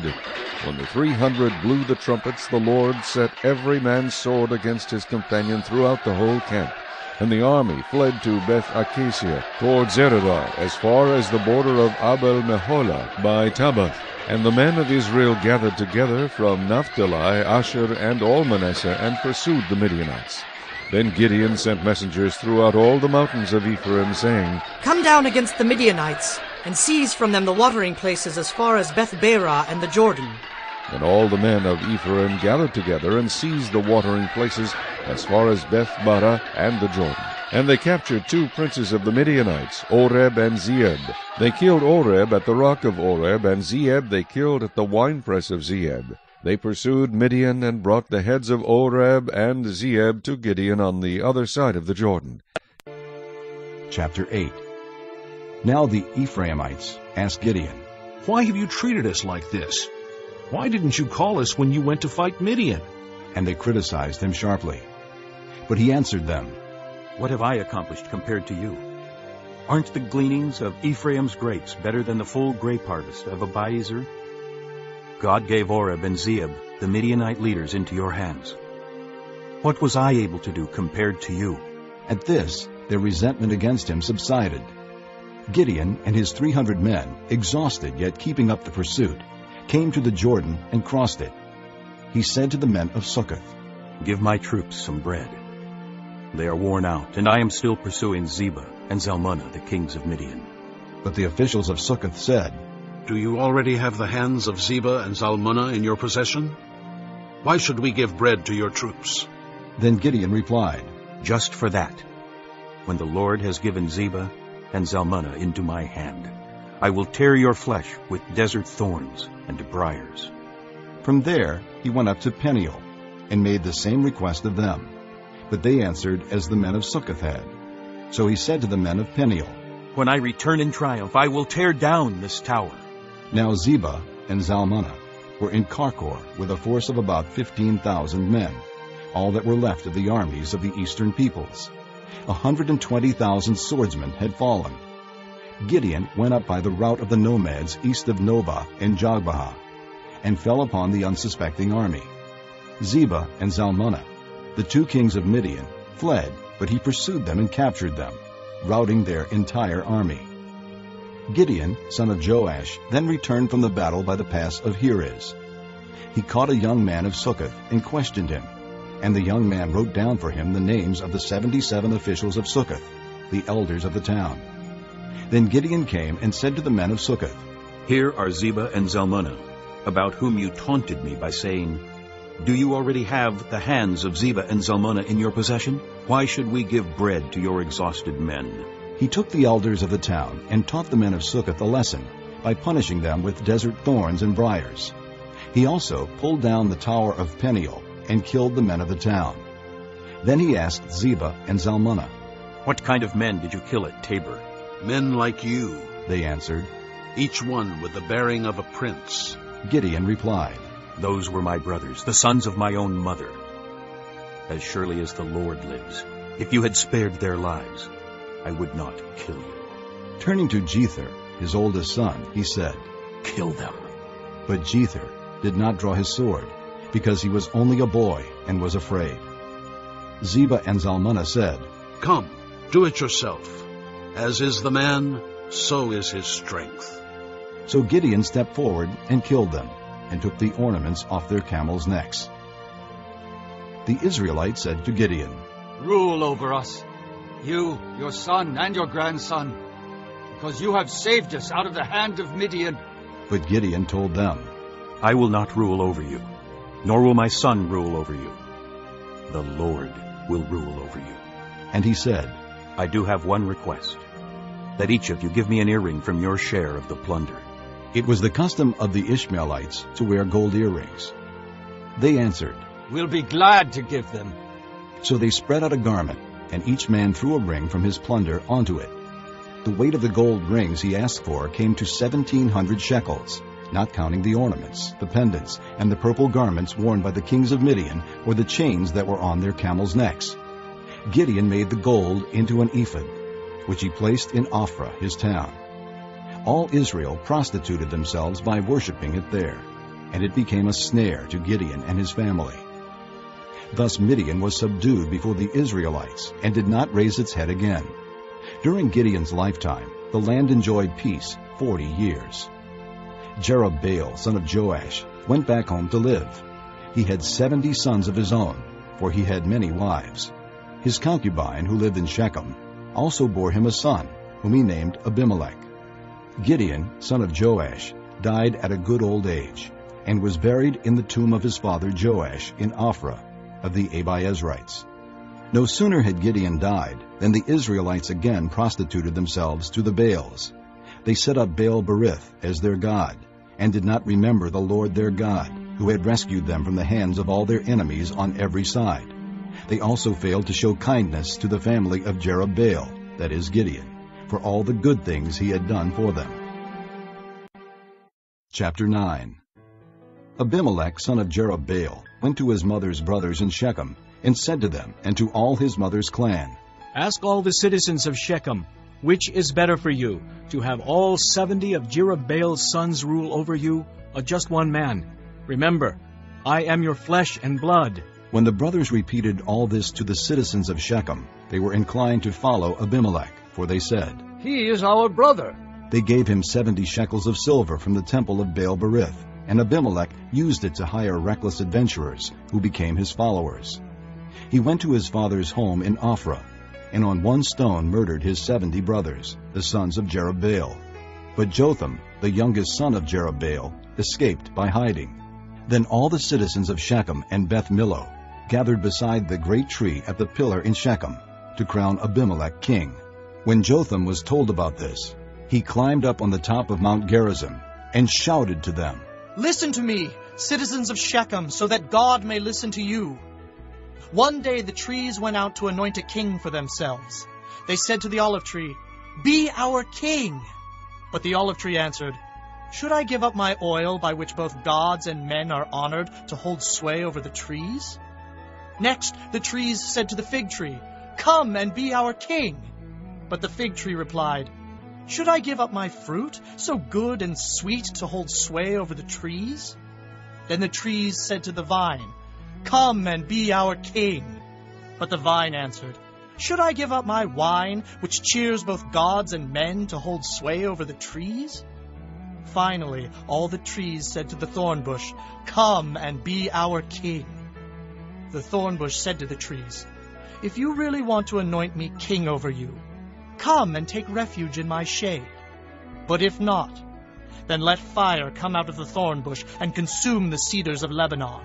When the 300 blew the trumpets, the Lord set every man's sword against his companion throughout the whole camp. And the army fled to Beth-Acacia, toward Zererah, as far as the border of Abel-Meholah by Tabbath. And the men of Israel gathered together from Naphtali, Asher, and all Manasseh, and pursued the Midianites. Then Gideon sent messengers throughout all the mountains of Ephraim, saying, Come down against the Midianites, and seize from them the watering places as far as Beth-Barah and the Jordan. And all the men of Ephraim gathered together and seized the watering places as far as Beth-Barah and the Jordan. And they captured 2 princes of the Midianites, Oreb and Zeeb. They killed Oreb at the rock of Oreb, and Zeeb they killed at the winepress of Zeeb. They pursued Midian and brought the heads of Oreb and Zeeb to Gideon on the other side of the Jordan. Chapter 8. Now the Ephraimites asked Gideon, Why have you treated us like this? Why didn't you call us when you went to fight Midian? And they criticized him sharply. But he answered them, What have I accomplished compared to you? Aren't the gleanings of Ephraim's grapes better than the full grape harvest of Abiezer? God gave Oreb and Zeeb, the Midianite leaders, into your hands. What was I able to do compared to you? At this, their resentment against him subsided. Gideon and his 300 men, exhausted yet keeping up the pursuit, came to the Jordan and crossed it. He said to the men of Succoth, Give my troops some bread. They are worn out, and I am still pursuing Zebah and Zalmunna, the kings of Midian. But the officials of Succoth said, Do you already have the hands of Zebah and Zalmunna in your possession? Why should we give bread to your troops? Then Gideon replied, Just for that. when the Lord has given Zebah and Zalmunna into my hand. I will tear your flesh with desert thorns and briars." From there he went up to Peniel, and made the same request of them. But they answered as the men of Succoth had. So he said to the men of Peniel, "When I return in triumph, I will tear down this tower." Now Zebah and Zalmunna were in Karkor with a force of about 15,000 men, all that were left of the armies of the eastern peoples. 120,000 swordsmen had fallen. Gideon went up by the route of the nomads east of Nobah and Jogbehah, and fell upon the unsuspecting army. Zebah and Zalmunna, the two kings of Midian, fled, but he pursued them and captured them, routing their entire army. Gideon, son of Joash, then returned from the battle by the pass of Heres. He caught a young man of Succoth and questioned him, and the young man wrote down for him the names of the 77 officials of Succoth, the elders of the town. Then Gideon came and said to the men of Succoth, "Here are Zebah and Zalmunna, about whom you taunted me by saying, 'Do you already have the hands of Zebah and Zalmunna in your possession? Why should we give bread to your exhausted men?'" He took the elders of the town and taught the men of Succoth a lesson by punishing them with desert thorns and briars. He also pulled down the tower of Peniel and killed the men of the town. Then he asked Zebah and Zalmunna, "What kind of men did you kill at Tabor?" "Men like you," they answered, "each one with the bearing of a prince." Gideon replied, "Those were my brothers, the sons of my own mother. As surely as the Lord lives, if you had spared their lives, I would not kill you." Turning to Jether, his oldest son, he said, "Kill them." But Jether did not draw his sword, because he was only a boy and was afraid. Zebah and Zalmunna said, "Come, do it yourself. As is the man, so is his strength." So Gideon stepped forward and killed them, and took the ornaments off their camels' necks. The Israelites said to Gideon, "Rule over us, you, your son, and your grandson, because you have saved us out of the hand of Midian." But Gideon told them, "I will not rule over you, nor will my son rule over you. The Lord will rule over you." And he said, "I do have one request, that each of you give me an earring from your share of the plunder." It was the custom of the Ishmaelites to wear gold earrings. They answered, "We'll be glad to give them." So they spread out a garment, and each man threw a ring from his plunder onto it. The weight of the gold rings he asked for came to 1,700 shekels, not counting the ornaments, the pendants, and the purple garments worn by the kings of Midian, or the chains that were on their camels' necks. Gideon made the gold into an ephod, which he placed in Ophrah, his town. All Israel prostituted themselves by worshipping it there, and it became a snare to Gideon and his family. Thus Midian was subdued before the Israelites and did not raise its head again. During Gideon's lifetime, the land enjoyed peace 40 years. Jerubbaal, son of Joash, went back home to live. He had 70 sons of his own, for he had many wives. His concubine, who lived in Shechem, also bore him a son, whom he named Abimelech. Gideon, son of Joash, died at a good old age, and was buried in the tomb of his father Joash in Ophrah of the Abiezrites. No sooner had Gideon died than the Israelites again prostituted themselves to the Baals. They set up Baal-berith as their god, and did not remember the Lord their God, who had rescued them from the hands of all their enemies on every side. They also failed to show kindness to the family of Jerubbaal, that is Gideon, for all the good things he had done for them. Chapter 9. Abimelech, son of Jerubbaal, went to his mother's brothers in Shechem, and said to them and to all his mother's clan, "Ask all the citizens of Shechem, which is better for you, to have all 70 of Jerubbaal's sons rule over you, or just one man? Remember, I am your flesh and blood." When the brothers repeated all this to the citizens of Shechem, they were inclined to follow Abimelech, for they said, "He is our brother." They gave him 70 shekels of silver from the temple of Baal-berith, and Abimelech used it to hire reckless adventurers, who became his followers. He went to his father's home in Ophrah, and on one stone murdered his 70 brothers, the sons of Jerubbaal. But Jotham, the youngest son of Jerubbaal, escaped by hiding. Then all the citizens of Shechem and Beth Millo gathered beside the great tree at the pillar in Shechem, to crown Abimelech king. When Jotham was told about this, he climbed up on the top of Mount Gerizim and shouted to them, "Listen to me, citizens of Shechem, so that God may listen to you. One day the trees went out to anoint a king for themselves. They said to the olive tree, 'Be our king.' But the olive tree answered, 'Should I give up my oil by which both gods and men are honored to hold sway over the trees?' Next the trees said to the fig tree, 'Come and be our king.' But the fig tree replied, 'Should I give up my fruit, so good and sweet, to hold sway over the trees?' Then the trees said to the vine, 'Come and be our king.' But the vine answered, 'Should I give up my wine, which cheers both gods and men, to hold sway over the trees?' Finally, all the trees said to the thorn bush, 'Come and be our king.' The thorn bush said to the trees, 'If you really want to anoint me king over you, come and take refuge in my shade. But if not, then let fire come out of the thorn bush and consume the cedars of Lebanon.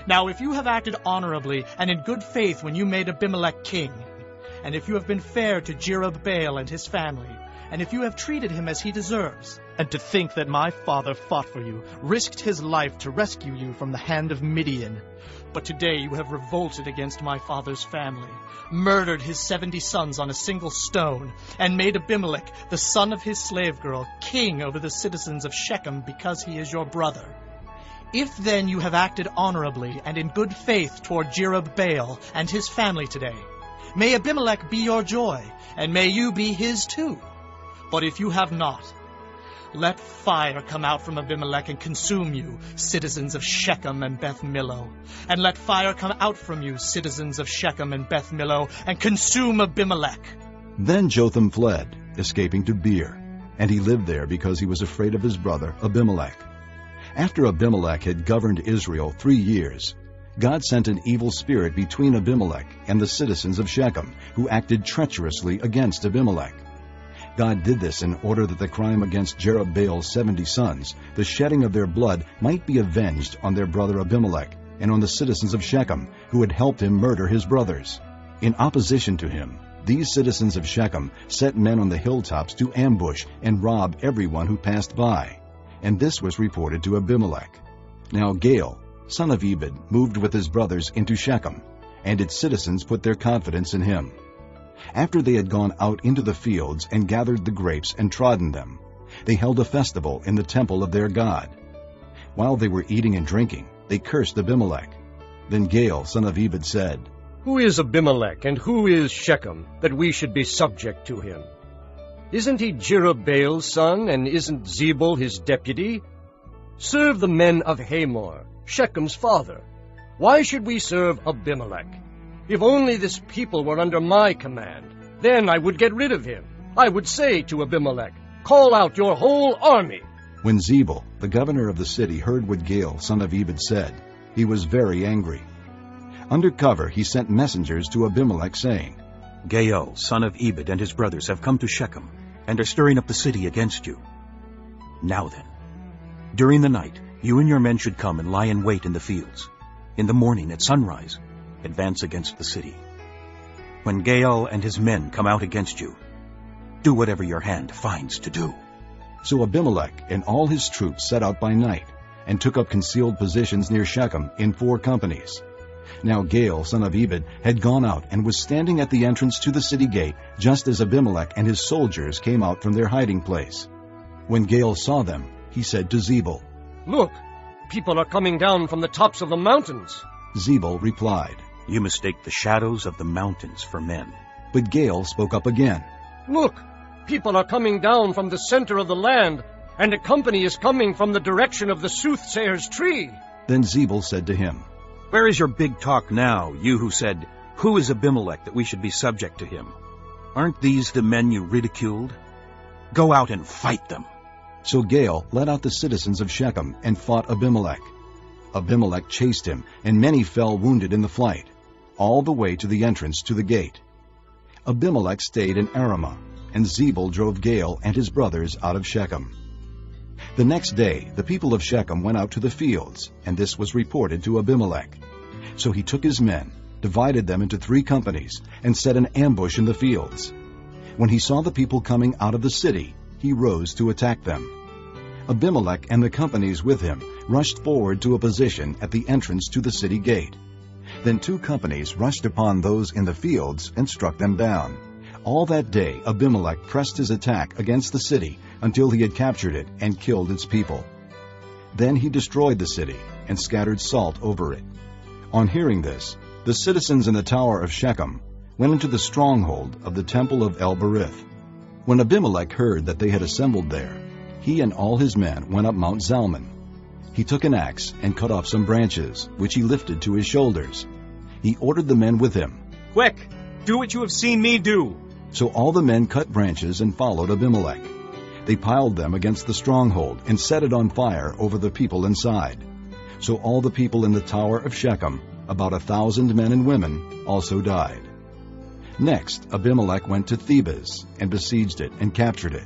Now if you have acted honorably and in good faith when you made Abimelech king, and if you have been fair to Jerubbaal and his family, and if you have treated him as he deserves, and to think that my father fought for you, risked his life to rescue you from the hand of Midian, but today you have revolted against my father's family, murdered his 70 sons on a single stone, and made Abimelech, the son of his slave girl, king over the citizens of Shechem because he is your brother. If then you have acted honorably and in good faith toward Jerubbaal and his family today, may Abimelech be your joy, and may you be his too. But if you have not, let fire come out from Abimelech and consume you, citizens of Shechem and Beth Millo. And let fire come out from you, citizens of Shechem and Beth Millo, and consume Abimelech." Then Jotham fled, escaping to Beer, and he lived there because he was afraid of his brother Abimelech. After Abimelech had governed Israel 3 years, God sent an evil spirit between Abimelech and the citizens of Shechem, who acted treacherously against Abimelech. God did this in order that the crime against Jerubbaal's 70 sons, the shedding of their blood, might be avenged on their brother Abimelech and on the citizens of Shechem, who had helped him murder his brothers. In opposition to him, these citizens of Shechem set men on the hilltops to ambush and rob everyone who passed by. And this was reported to Abimelech. Now Gaal, son of Ebed, moved with his brothers into Shechem, and its citizens put their confidence in him. After they had gone out into the fields and gathered the grapes and trodden them, they held a festival in the temple of their God. While they were eating and drinking, they cursed Abimelech. Then Gaal, son of Ebed, said, "Who is Abimelech, and who is Shechem, that we should be subject to him? Isn't he Jerubbaal's son, and isn't Zebul his deputy? Serve the men of Hamor, Shechem's father. Why should we serve Abimelech? If only this people were under my command, then I would get rid of him. I would say to Abimelech, 'Call out your whole army.'" When Zebul, the governor of the city, heard what Gaal, son of Ebed, said, he was very angry. Under cover he sent messengers to Abimelech, saying, "Gaal, son of Ebed, and his brothers have come to Shechem, and are stirring up the city against you. Now then, during the night, you and your men should come and lie in wait in the fields. In the morning, at sunrise, advance against the city. When Gaal and his men come out against you, do whatever your hand finds to do." So Abimelech and all his troops set out by night, and took up concealed positions near Shechem in 4 companies. Now Gaal, son of Ebed, had gone out and was standing at the entrance to the city gate, just as Abimelech and his soldiers came out from their hiding place. When Gaal saw them, he said to Zebul, "Look, people are coming down from the tops of the mountains." Zebul replied, "You mistake the shadows of the mountains for men." But Gaal spoke up again, "Look, people are coming down from the center of the land, and a company is coming from the direction of the soothsayer's tree." Then Zebul said to him, "Where is your big talk now, you who said, 'Who is Abimelech that we should be subject to him?' Aren't these the men you ridiculed? Go out and fight them." So Gaal led out the citizens of Shechem and fought Abimelech. Abimelech chased him, and many fell wounded in the flight, all the way to the entrance to the gate. Abimelech stayed in Aramah, and Zebul drove Gaal and his brothers out of Shechem. The next day the people of Shechem went out to the fields, and this was reported to Abimelech. So he took his men, divided them into 3 companies, and set an ambush in the fields. When he saw the people coming out of the city, he rose to attack them. Abimelech and the companies with him rushed forward to a position at the entrance to the city gate. Then 2 companies rushed upon those in the fields and struck them down. All that day Abimelech pressed his attack against the city until he had captured it and killed its people. Then he destroyed the city and scattered salt over it. On hearing this, the citizens in the tower of Shechem went into the stronghold of the temple of El-Berith. When Abimelech heard that they had assembled there, he and all his men went up Mount Zalmon. He took an axe and cut off some branches, which he lifted to his shoulders. He ordered the men with him, "Quick, do what you have seen me do." So all the men cut branches and followed Abimelech. They piled them against the stronghold and set it on fire over the people inside. So all the people in the tower of Shechem, about 1,000 men and women, also died. Next, Abimelech went to Thebez and besieged it and captured it.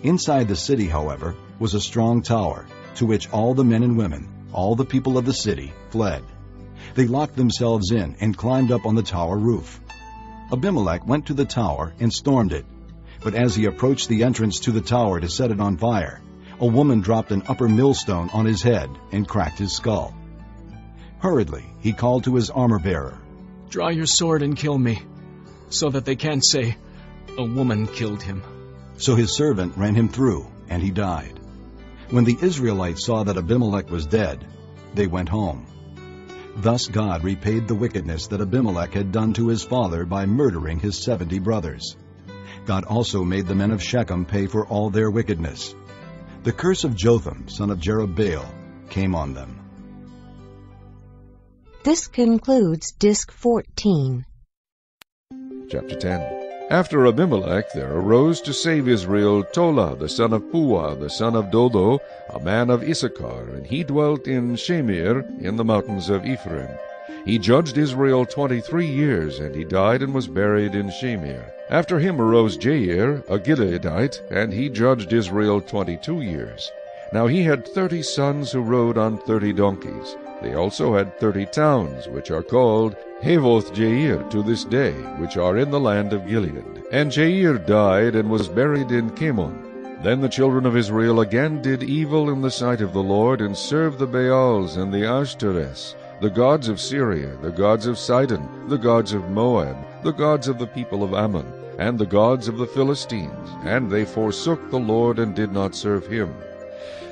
Inside the city, however, was a strong tower, to which all the men and women, all the people of the city, fled. They locked themselves in and climbed up on the tower roof. Abimelech went to the tower and stormed it. But as he approached the entrance to the tower to set it on fire, a woman dropped an upper millstone on his head and cracked his skull. Hurriedly, he called to his armor-bearer, "Draw your sword and kill me, so that they can't say, 'A woman killed him.'" So his servant ran him through, and he died. When the Israelites saw that Abimelech was dead, they went home. Thus God repaid the wickedness that Abimelech had done to his father by murdering his 70 brothers. God also made the men of Shechem pay for all their wickedness. The curse of Jotham, son of Jerubbaal, came on them. This concludes Disc 14. Chapter 10. After Abimelech there arose to save Israel Tola, the son of Puah, the son of Dodo, a man of Issachar, and he dwelt in Shamir, in the mountains of Ephraim. He judged Israel 23 years, and he died and was buried in Shamir. After him arose Jair, a Gileadite, and he judged Israel 22 years. Now he had 30 sons who rode on 30 donkeys. They also had 30 towns, which are called Havoth Jair to this day, which are in the land of Gilead. And Jair died and was buried in Camon. Then the children of Israel again did evil in the sight of the Lord, and served the Baals and the Ashtoreths, the gods of Syria, the gods of Sidon, the gods of Moab, the gods of the people of Ammon, and the gods of the Philistines, and they forsook the Lord and did not serve him.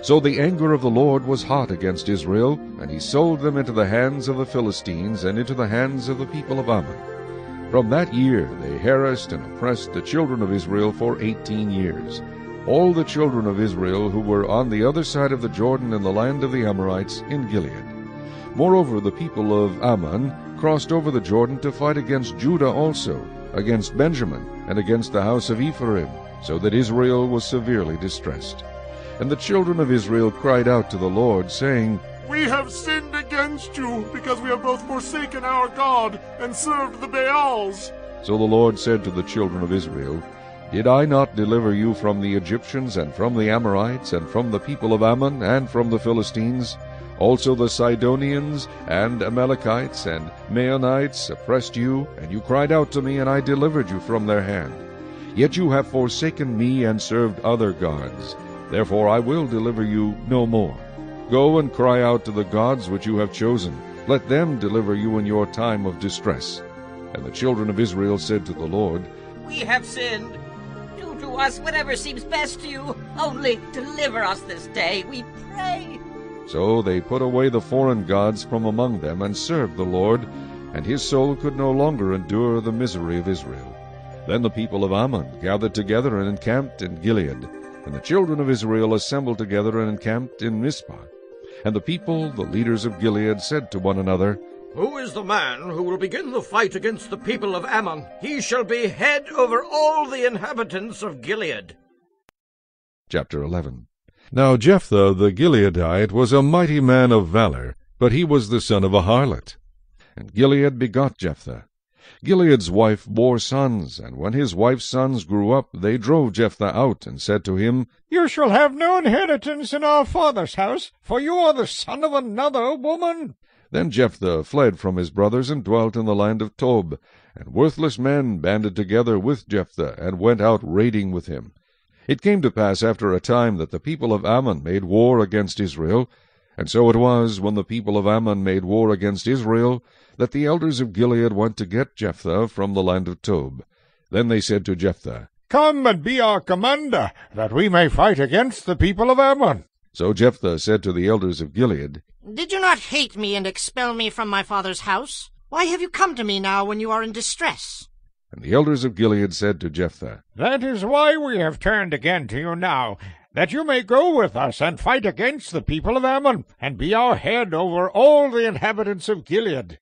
So the anger of the Lord was hot against Israel, and he sold them into the hands of the Philistines and into the hands of the people of Ammon. From that year they harassed and oppressed the children of Israel for 18 years. All the children of Israel who were on the other side of the Jordan in the land of the Amorites in Gilead. Moreover, the people of Ammon crossed over the Jordan to fight against Judah also, against Benjamin, and against the house of Ephraim, so that Israel was severely distressed. And the children of Israel cried out to the Lord, saying, We have sinned against you, because we have both forsaken our God and served the Baals. So the Lord said to the children of Israel, Did I not deliver you from the Egyptians, and from the Amorites, and from the people of Ammon, and from the Philistines? Also the Sidonians, and Amalekites, and Maonites oppressed you, and you cried out to me, and I delivered you from their hand. Yet you have forsaken me, and served other gods. Therefore I will deliver you no more. Go and cry out to the gods which you have chosen. Let them deliver you in your time of distress. And the children of Israel said to the Lord, We have sinned. Do to us whatever seems best to you. Only deliver us this day, we pray. So they put away the foreign gods from among them, and served the Lord, and his soul could no longer endure the misery of Israel. Then the people of Ammon gathered together and encamped in Gilead. And the children of Israel assembled together and encamped in Mizpah. And the people, the leaders of Gilead, said to one another, Who is the man who will begin the fight against the people of Ammon? He shall be head over all the inhabitants of Gilead. Chapter 11. Now Jephthah the Gileadite was a mighty man of valor, but he was the son of a harlot. And Gilead begot Jephthah. Gilead's wife bore sons, and when his wife's sons grew up, they drove Jephthah out, and said to him, You shall have no inheritance in our father's house, for you are the son of another woman. Then Jephthah fled from his brothers and dwelt in the land of Tob, and worthless men banded together with Jephthah, and went out raiding with him. It came to pass after a time that the people of Ammon made war against Israel. And so it was, when the people of Ammon made war against Israel, that the elders of Gilead went to get Jephthah from the land of Tob. Then they said to Jephthah, Come and be our commander, that we may fight against the people of Ammon. So Jephthah said to the elders of Gilead, Did you not hate me and expel me from my father's house? Why have you come to me now when you are in distress? And the elders of Gilead said to Jephthah, That is why we have turned again to you now, that you may go with us and fight against the people of Ammon, and be our head over all the inhabitants of Gilead.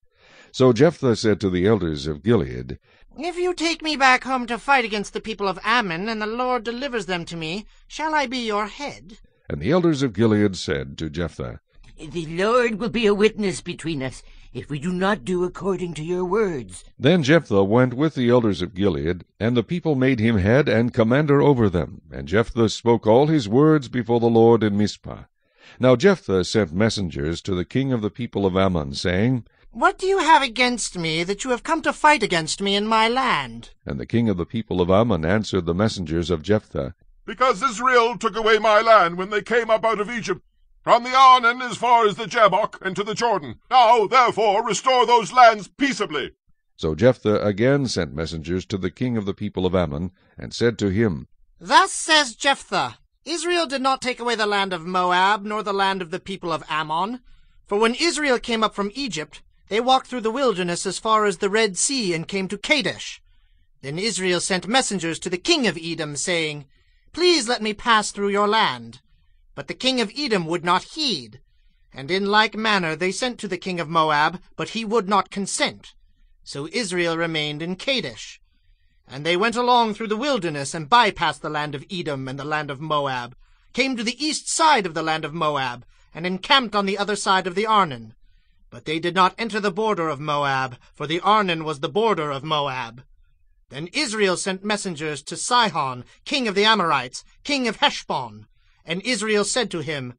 So Jephthah said to the elders of Gilead, If you take me back home to fight against the people of Ammon, and the Lord delivers them to me, shall I be your head? And the elders of Gilead said to Jephthah, The Lord will be a witness between us, if we do not do according to your words. Then Jephthah went with the elders of Gilead, and the people made him head and commander over them. And Jephthah spoke all his words before the Lord in Mizpah. Now Jephthah sent messengers to the king of the people of Ammon, saying, What do you have against me, that you have come to fight against me in my land? And the king of the people of Ammon answered the messengers of Jephthah, Because Israel took away my land when they came up out of Egypt, from the Arnon as far as the Jabbok and to the Jordan. Now, therefore, restore those lands peaceably. So Jephthah again sent messengers to the king of the people of Ammon, and said to him, Thus says Jephthah, Israel did not take away the land of Moab, nor the land of the people of Ammon. For when Israel came up from Egypt, they walked through the wilderness as far as the Red Sea, and came to Kadesh. Then Israel sent messengers to the king of Edom, saying, Please let me pass through your land. But the king of Edom would not heed. And in like manner they sent to the king of Moab, but he would not consent. So Israel remained in Kadesh. And they went along through the wilderness, and bypassed the land of Edom and the land of Moab, came to the east side of the land of Moab, and encamped on the other side of the Arnon. But they did not enter the border of Moab, for the Arnon was the border of Moab. Then Israel sent messengers to Sihon, king of the Amorites, king of Heshbon. And Israel said to him,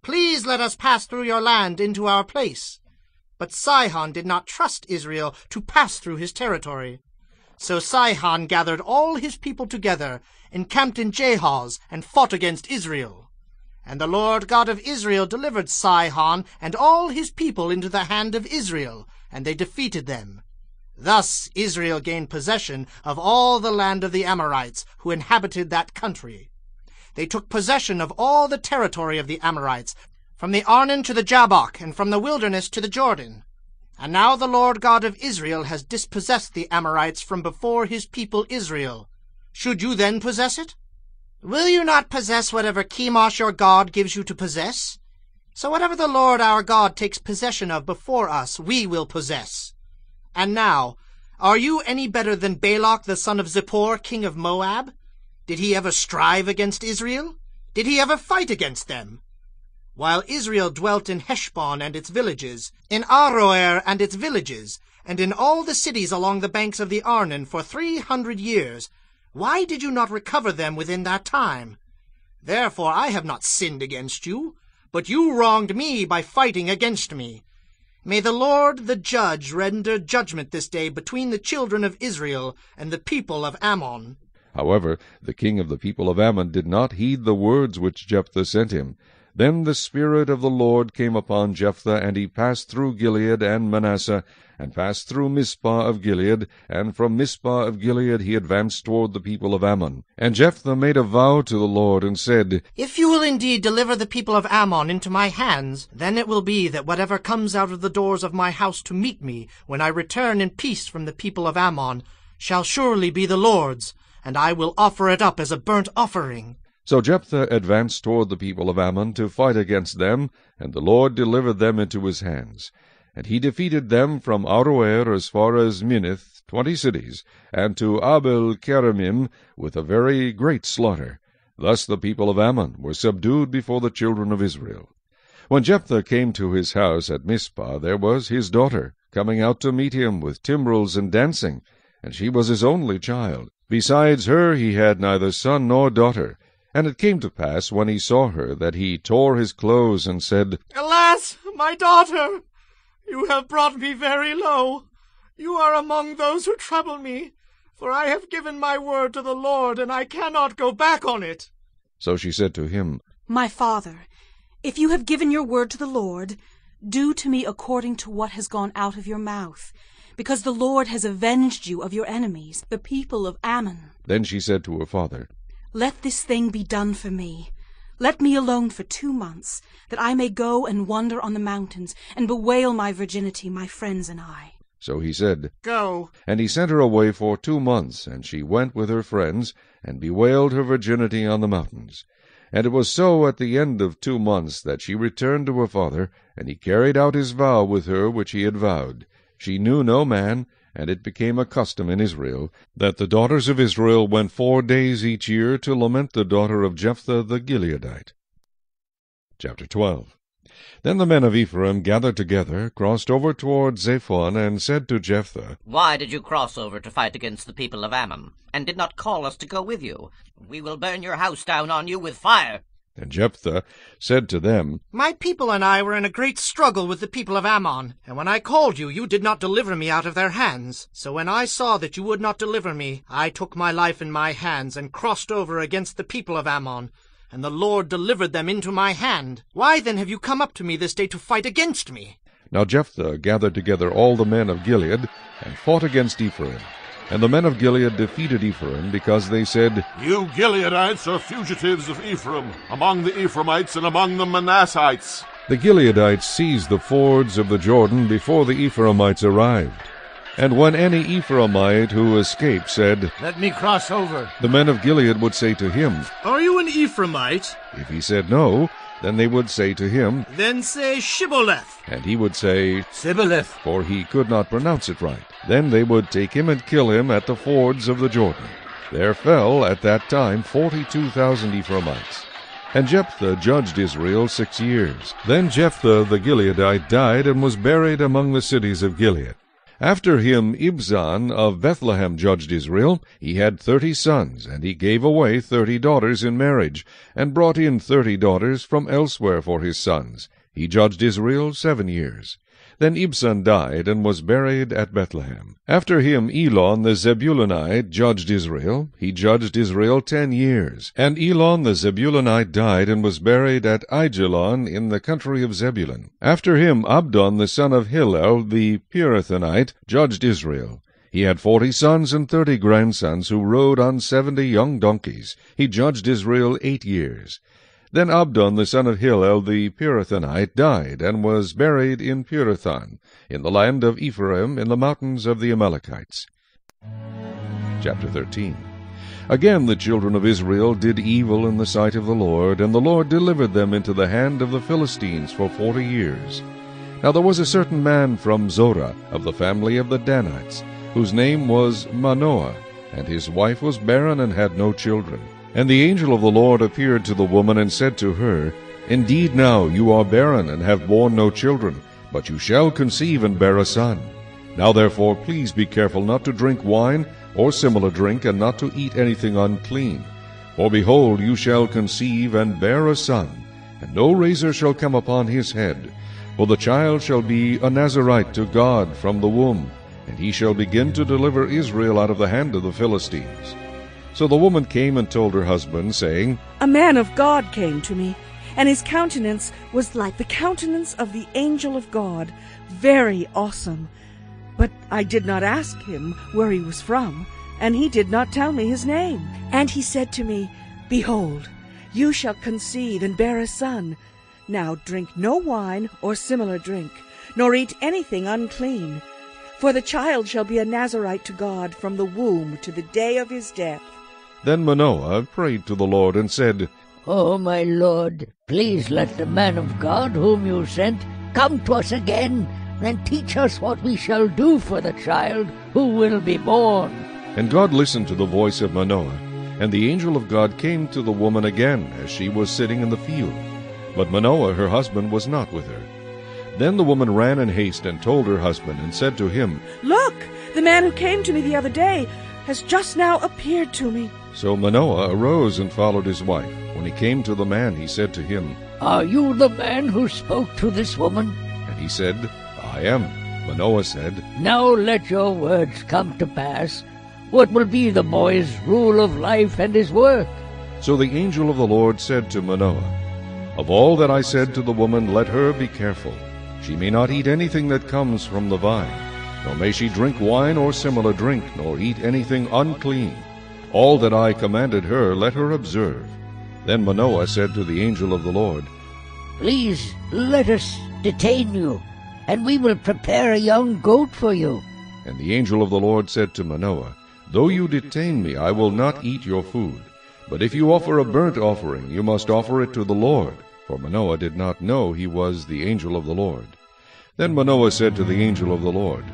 Please let us pass through your land into our place. But Sihon did not trust Israel to pass through his territory. So Sihon gathered all his people together, encamped in Jahaz, and fought against Israel. And the Lord God of Israel delivered Sihon and all his people into the hand of Israel, and they defeated them. Thus Israel gained possession of all the land of the Amorites, who inhabited that country. They took possession of all the territory of the Amorites, from the Arnon to the Jabbok, and from the wilderness to the Jordan. And now the Lord God of Israel has dispossessed the Amorites from before his people Israel. Should you then possess it? Will you not possess whatever Chemosh your God gives you to possess? So whatever the Lord our God takes possession of before us, we will possess. And now, are you any better than Balak the son of Zippor, king of Moab? Did he ever strive against Israel? Did he ever fight against them? While Israel dwelt in Heshbon and its villages, in Aroer and its villages, and in all the cities along the banks of the Arnon for 300 years, why did you not recover them within that time? Therefore I have not sinned against you, but you wronged me by fighting against me. May the Lord the judge render judgment this day between the children of Israel and the people of Ammon. However, the king of the people of Ammon did not heed the words which Jephthah sent him. Then the Spirit of the Lord came upon Jephthah, and he passed through Gilead and Manasseh, and passed through Mizpah of Gilead, and from Mizpah of Gilead he advanced toward the people of Ammon. And Jephthah made a vow to the Lord, and said, If you will indeed deliver the people of Ammon into my hands, then it will be that whatever comes out of the doors of my house to meet me, when I return in peace from the people of Ammon, shall surely be the Lord's, and I will offer it up as a burnt offering. So Jephthah advanced toward the people of Ammon to fight against them, and the Lord delivered them into his hands. And he defeated them from Aroer as far as Minnith, 20 cities, and to Abel-keramim with a very great slaughter. Thus the people of Ammon were subdued before the children of Israel. When Jephthah came to his house at Mizpah, there was his daughter coming out to meet him with timbrels and dancing, and she was his only child. Besides her he had neither son nor daughter. And it came to pass, when he saw her, that he tore his clothes, and said, Alas, my daughter! You have brought me very low. You are among those who trouble me, for I have given my word to the Lord, and I cannot go back on it. So she said to him, My father, if you have given your word to the Lord, do to me according to what has gone out of your mouth, because the Lord has avenged you of your enemies, the people of Ammon. Then she said to her father, Let this thing be done for me. Let me alone for 2 months, that I may go and wander on the mountains, and bewail my virginity, my friends and I. So he said, Go. And he sent her away for 2 months, and she went with her friends, and bewailed her virginity on the mountains. And it was so at the end of 2 months that she returned to her father, and he carried out his vow with her which he had vowed. She knew no man, and it became a custom in Israel, that the daughters of Israel went 4 days each year to lament the daughter of Jephthah the Gileadite. Chapter 12. Then the men of Ephraim gathered together, crossed over toward Zaphon, and said to Jephthah, Why did you cross over to fight against the people of Ammon, and did not call us to go with you? We will burn your house down on you with fire. And Jephthah said to them, My people and I were in a great struggle with the people of Ammon, and when I called you, you did not deliver me out of their hands. So when I saw that you would not deliver me, I took my life in my hands and crossed over against the people of Ammon, and the Lord delivered them into my hand. Why then have you come up to me this day to fight against me? Now Jephthah gathered together all the men of Gilead, and fought against Ephraim. And the men of Gilead defeated Ephraim, because they said, You Gileadites are fugitives of Ephraim, among the Ephraimites and among the Manassites. The Gileadites seized the fords of the Jordan before the Ephraimites arrived. And when any Ephraimite who escaped said, Let me cross over, the men of Gilead would say to him, Are you an Ephraimite? If he said no, then they would say to him, Then say Shibboleth. And he would say, Sibboleth, for he could not pronounce it right. Then they would take him and kill him at the fords of the Jordan. There fell at that time 42,000 Ephraimites. And Jephthah judged Israel 6 years. Then Jephthah the Gileadite died, and was buried among the cities of Gilead. After him Ibzan of Bethlehem judged Israel. He had 30 sons, and he gave away 30 daughters in marriage, and brought in 30 daughters from elsewhere for his sons. He judged Israel 7 years. Then Ibzan died, and was buried at Bethlehem. After him Elon the Zebulunite judged Israel. He judged Israel 10 years. And Elon the Zebulunite died, and was buried at Aijalon in the country of Zebulun. After him Abdon the son of Hillel the Pirathonite judged Israel. He had 40 sons and 30 grandsons, who rode on 70 young donkeys. He judged Israel 8 years. Then Abdon the son of Hillel the Pirathonite died, and was buried in Pirathon, in the land of Ephraim, in the mountains of the Amalekites. Chapter 13. Again the children of Israel did evil in the sight of the Lord, and the Lord delivered them into the hand of the Philistines for 40 years. Now there was a certain man from Zorah, of the family of the Danites, whose name was Manoah, and his wife was barren and had no children. And the angel of the Lord appeared to the woman, and said to her, Indeed now you are barren, and have borne no children, but you shall conceive and bear a son. Now therefore please be careful not to drink wine, or similar drink, and not to eat anything unclean. For behold, you shall conceive and bear a son, and no razor shall come upon his head. For the child shall be a Nazarite to God from the womb, and he shall begin to deliver Israel out of the hand of the Philistines. So the woman came and told her husband, saying, A man of God came to me, and his countenance was like the countenance of the angel of God, very awesome. But I did not ask him where he was from, and he did not tell me his name. And he said to me, Behold, you shall conceive and bear a son. Now drink no wine or similar drink, nor eat anything unclean. For the child shall be a Nazarite to God from the womb to the day of his death. Then Manoah prayed to the Lord, and said, O my Lord, please let the man of God whom you sent come to us again, and teach us what we shall do for the child who will be born. And God listened to the voice of Manoah, and the angel of God came to the woman again, as she was sitting in the field. But Manoah her husband was not with her. Then the woman ran in haste and told her husband, and said to him, Look, the man who came to me the other day has just now appeared to me. So Manoah arose and followed his wife. When he came to the man, he said to him, Are you the man who spoke to this woman? And he said, I am. Manoah said, Now let your words come to pass. What will be the boy's rule of life and his work? So the angel of the Lord said to Manoah, Of all that I said to the woman, let her be careful. She may not eat anything that comes from the vine, nor may she drink wine or similar drink, nor eat anything unclean. All that I commanded her, let her observe. Then Manoah said to the angel of the Lord, Please let us detain you, and we will prepare a young goat for you. And the angel of the Lord said to Manoah, Though you detain me, I will not eat your food. But if you offer a burnt offering, you must offer it to the Lord. For Manoah did not know he was the angel of the Lord. Then Manoah said to the angel of the Lord,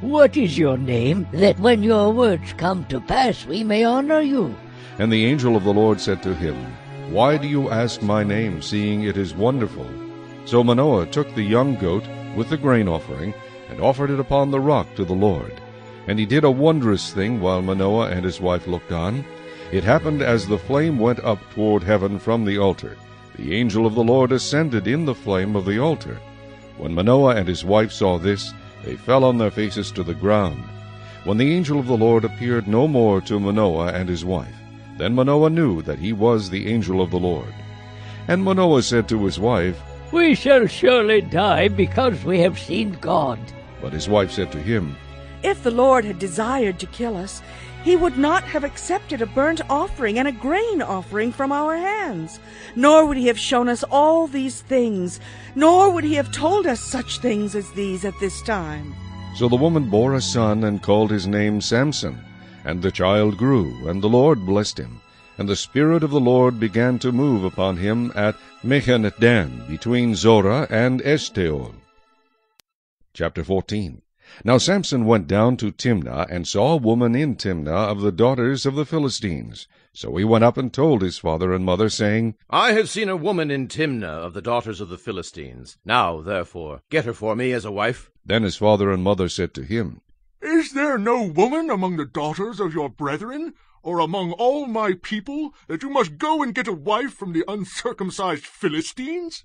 What is your name, that when your words come to pass we may honor you? And the angel of the Lord said to him, Why do you ask my name, seeing it is wonderful? So Manoah took the young goat with the grain offering, and offered it upon the rock to the Lord. And he did a wondrous thing while Manoah and his wife looked on. It happened as the flame went up toward heaven from the altar. The angel of the Lord ascended in the flame of the altar. When Manoah and his wife saw this, they fell on their faces to the ground. When the angel of the Lord appeared no more to Manoah and his wife, then Manoah knew that he was the angel of the Lord. And Manoah said to his wife, We shall surely die because we have seen God. But his wife said to him, If the Lord had desired to kill us, he would not have accepted a burnt offering and a grain offering from our hands, nor would he have shown us all these things, nor would he have told us such things as these at this time. So the woman bore a son, and called his name Samson. And the child grew, and the Lord blessed him. And the Spirit of the Lord began to move upon him at Mechaneh-dan, between Zorah and Eshtaol. Chapter 14. Now Samson went down to Timnah, and saw a woman in Timnah of the daughters of the Philistines. So he went up and told his father and mother, saying, I have seen a woman in Timnah of the daughters of the Philistines. Now, therefore, get her for me as a wife. Then his father and mother said to him, Is there no woman among the daughters of your brethren, or among all my people, that you must go and get a wife from the uncircumcised Philistines?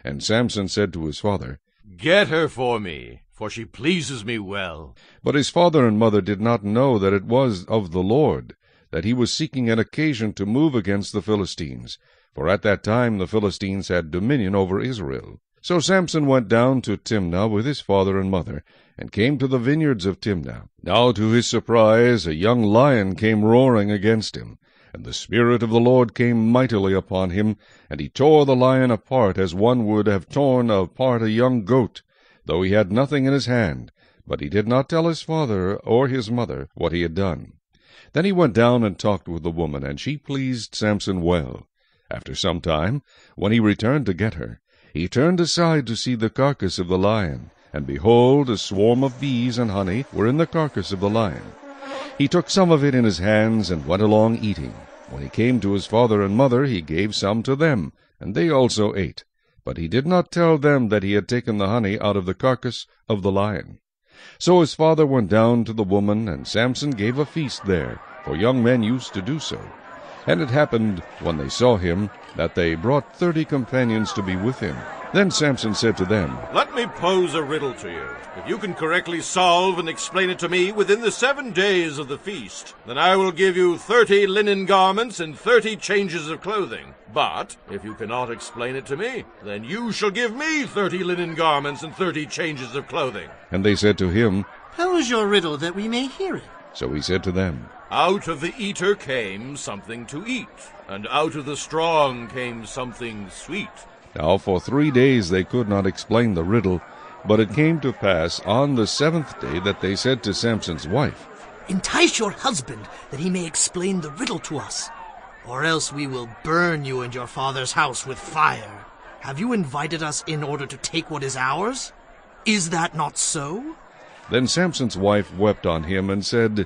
And Samson said to his father, Get her for me, for she pleases me well. But his father and mother did not know that it was of the Lord, that he was seeking an occasion to move against the Philistines. For at that time the Philistines had dominion over Israel. So Samson went down to Timnah with his father and mother, and came to the vineyards of Timnah. Now to his surprise a young lion came roaring against him. And the Spirit of the Lord came mightily upon him, and he tore the lion apart as one would have torn apart a young goat, though he had nothing in his hand. But he did not tell his father or his mother what he had done. Then he went down and talked with the woman, and she pleased Samson well. After some time, when he returned to get her, he turned aside to see the carcass of the lion, and behold, a swarm of bees and honey were in the carcass of the lion. He took some of it in his hands, and went along eating. When he came to his father and mother, he gave some to them, and they also ate. But he did not tell them that he had taken the honey out of the carcass of the lion. So his father went down to the woman, and Samson gave a feast there, for young men used to do so. And it happened, when they saw him, that they brought 30 companions to be with him. Then Samson said to them, Let me pose a riddle to you. If you can correctly solve and explain it to me within the 7 days of the feast, then I will give you 30 linen garments and 30 changes of clothing. But if you cannot explain it to me, then you shall give me 30 linen garments and 30 changes of clothing. And they said to him, Pose your riddle that we may hear it. So he said to them, Out of the eater came something to eat, and out of the strong came something sweet. Now for 3 days they could not explain the riddle, but it came to pass on the 7th day that they said to Samson's wife, Entice your husband, that he may explain the riddle to us, or else we will burn you and your father's house with fire. Have you invited us in order to take what is ours? Is that not so? Then Samson's wife wept on him and said, You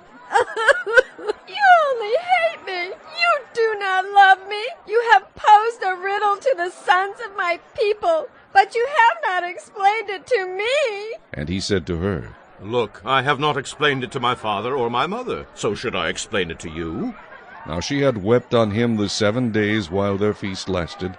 only hate me. You do not love me. You have posed a riddle to the sons of my people, but you have not explained it to me. And he said to her, Look, I have not explained it to my father or my mother, so should I explain it to you? Now she had wept on him the 7 days while their feast lasted,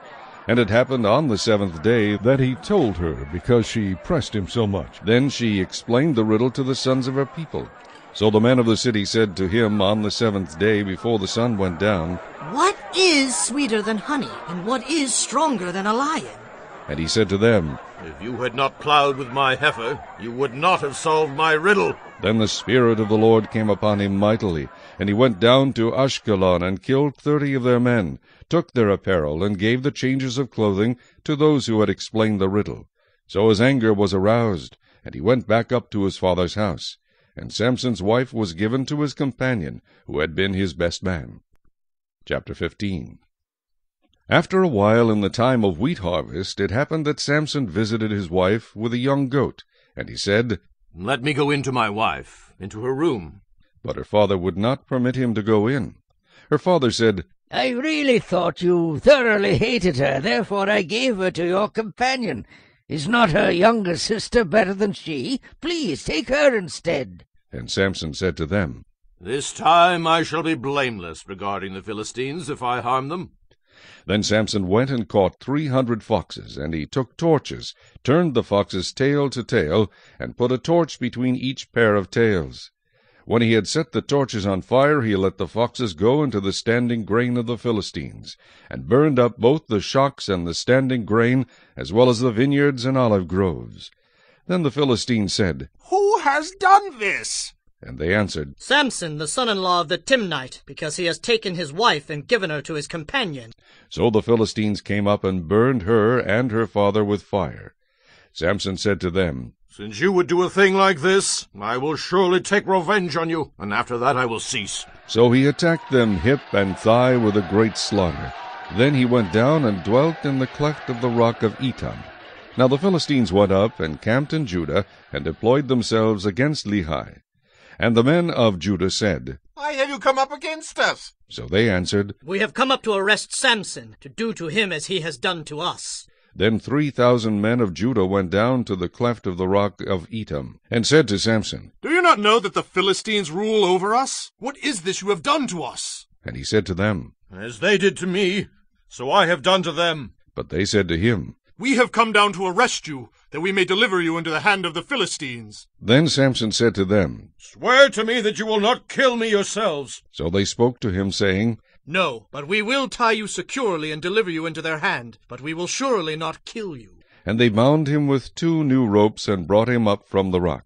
And it happened on the 7th day that he told her, because she pressed him so much. Then she explained the riddle to the sons of her people. So the men of the city said to him on the 7th day before the sun went down, What is sweeter than honey, and what is stronger than a lion? And he said to them, If you had not plowed with my heifer, you would not have solved my riddle. Then the Spirit of the Lord came upon him mightily, and he went down to Ashkelon and killed 30 of their men, took their apparel, and gave the changes of clothing to those who had explained the riddle. So his anger was aroused, and he went back up to his father's house. And Samson's wife was given to his companion, who had been his best man. Chapter 15. After a while, in the time of wheat harvest, it happened that Samson visited his wife with a young goat, and he said, Let me go in to my wife, into her room. But her father would not permit him to go in. Her father said, I really thought you thoroughly hated her, therefore I gave her to your companion. Is not her younger sister better than she? Please take her instead. And Samson said to them, This time I shall be blameless regarding the Philistines if I harm them. Then Samson went and caught 300 foxes, and he took torches, turned the foxes tail to tail, and put a torch between each pair of tails. When he had set the torches on fire, he let the foxes go into the standing grain of the Philistines, and burned up both the shocks and the standing grain, as well as the vineyards and olive groves. Then the Philistines said, Who has done this? And they answered, Samson, the son-in-law of the Timnite, because he has taken his wife and given her to his companion. So the Philistines came up and burned her and her father with fire. Samson said to them, Since you would do a thing like this, I will surely take revenge on you, and after that I will cease. So he attacked them hip and thigh with a great slaughter. Then he went down and dwelt in the cleft of the rock of Etam. Now the Philistines went up and camped in Judah, and deployed themselves against Lehi. And the men of Judah said, Why have you come up against us? So they answered, We have come up to arrest Samson, to do to him as he has done to us. Then 3,000 men of Judah went down to the cleft of the rock of Etam, and said to Samson, Do you not know that the Philistines rule over us? What is this you have done to us? And he said to them, As they did to me, so I have done to them. But they said to him, We have come down to arrest you, that we may deliver you into the hand of the Philistines. Then Samson said to them, Swear to me that you will not kill me yourselves. So they spoke to him, saying, No, but we will tie you securely and deliver you into their hand, but we will surely not kill you. And they bound him with 2 new ropes, and brought him up from the rock.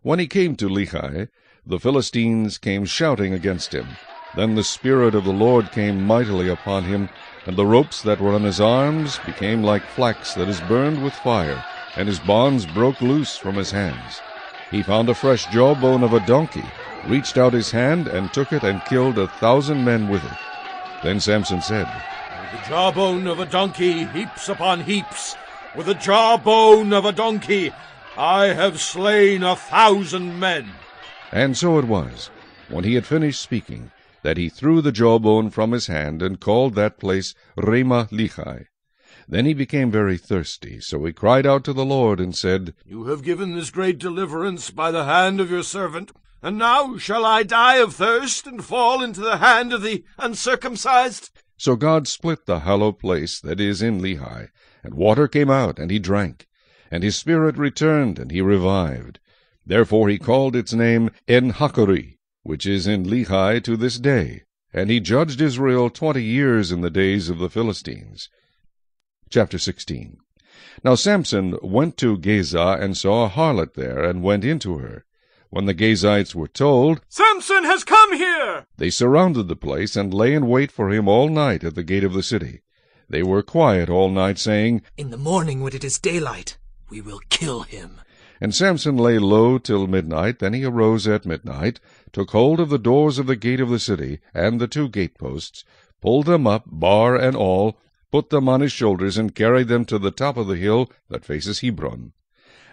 When he came to Lehi, the Philistines came shouting against him. Then the Spirit of the Lord came mightily upon him, and the ropes that were on his arms became like flax that is burned with fire, and his bonds broke loose from his hands. He found a fresh jawbone of a donkey, reached out his hand, and took it, and killed 1,000 men with it. Then Samson said, With the jawbone of a donkey, heaps upon heaps, with the jawbone of a donkey, I have slain 1,000 men. And so it was, when he had finished speaking, that he threw the jawbone from his hand, and called that place Ramah Lehi. Then he became very thirsty, so he cried out to the Lord, and said, You have given this great deliverance by the hand of your servant, and now shall I die of thirst, and fall into the hand of the uncircumcised? So God split the hollow place that is in Lehi, and water came out, and he drank. And his spirit returned, and he revived. Therefore he called its name En-Hakkore, which is in Lehi to this day. And he judged Israel 20 years in the days of the Philistines. Chapter 16. Now Samson went to Gaza, and saw a harlot there, and went into her. When the Gazites were told, Samson has come here! They surrounded the place, and lay in wait for him all night at the gate of the city. They were quiet all night, saying, In the morning when it is daylight, we will kill him. And Samson lay low till midnight. Then he arose at midnight, took hold of the doors of the gate of the city, and the 2 gateposts, pulled them up, bar and all, put them on his shoulders, and carried them to the top of the hill that faces Hebron.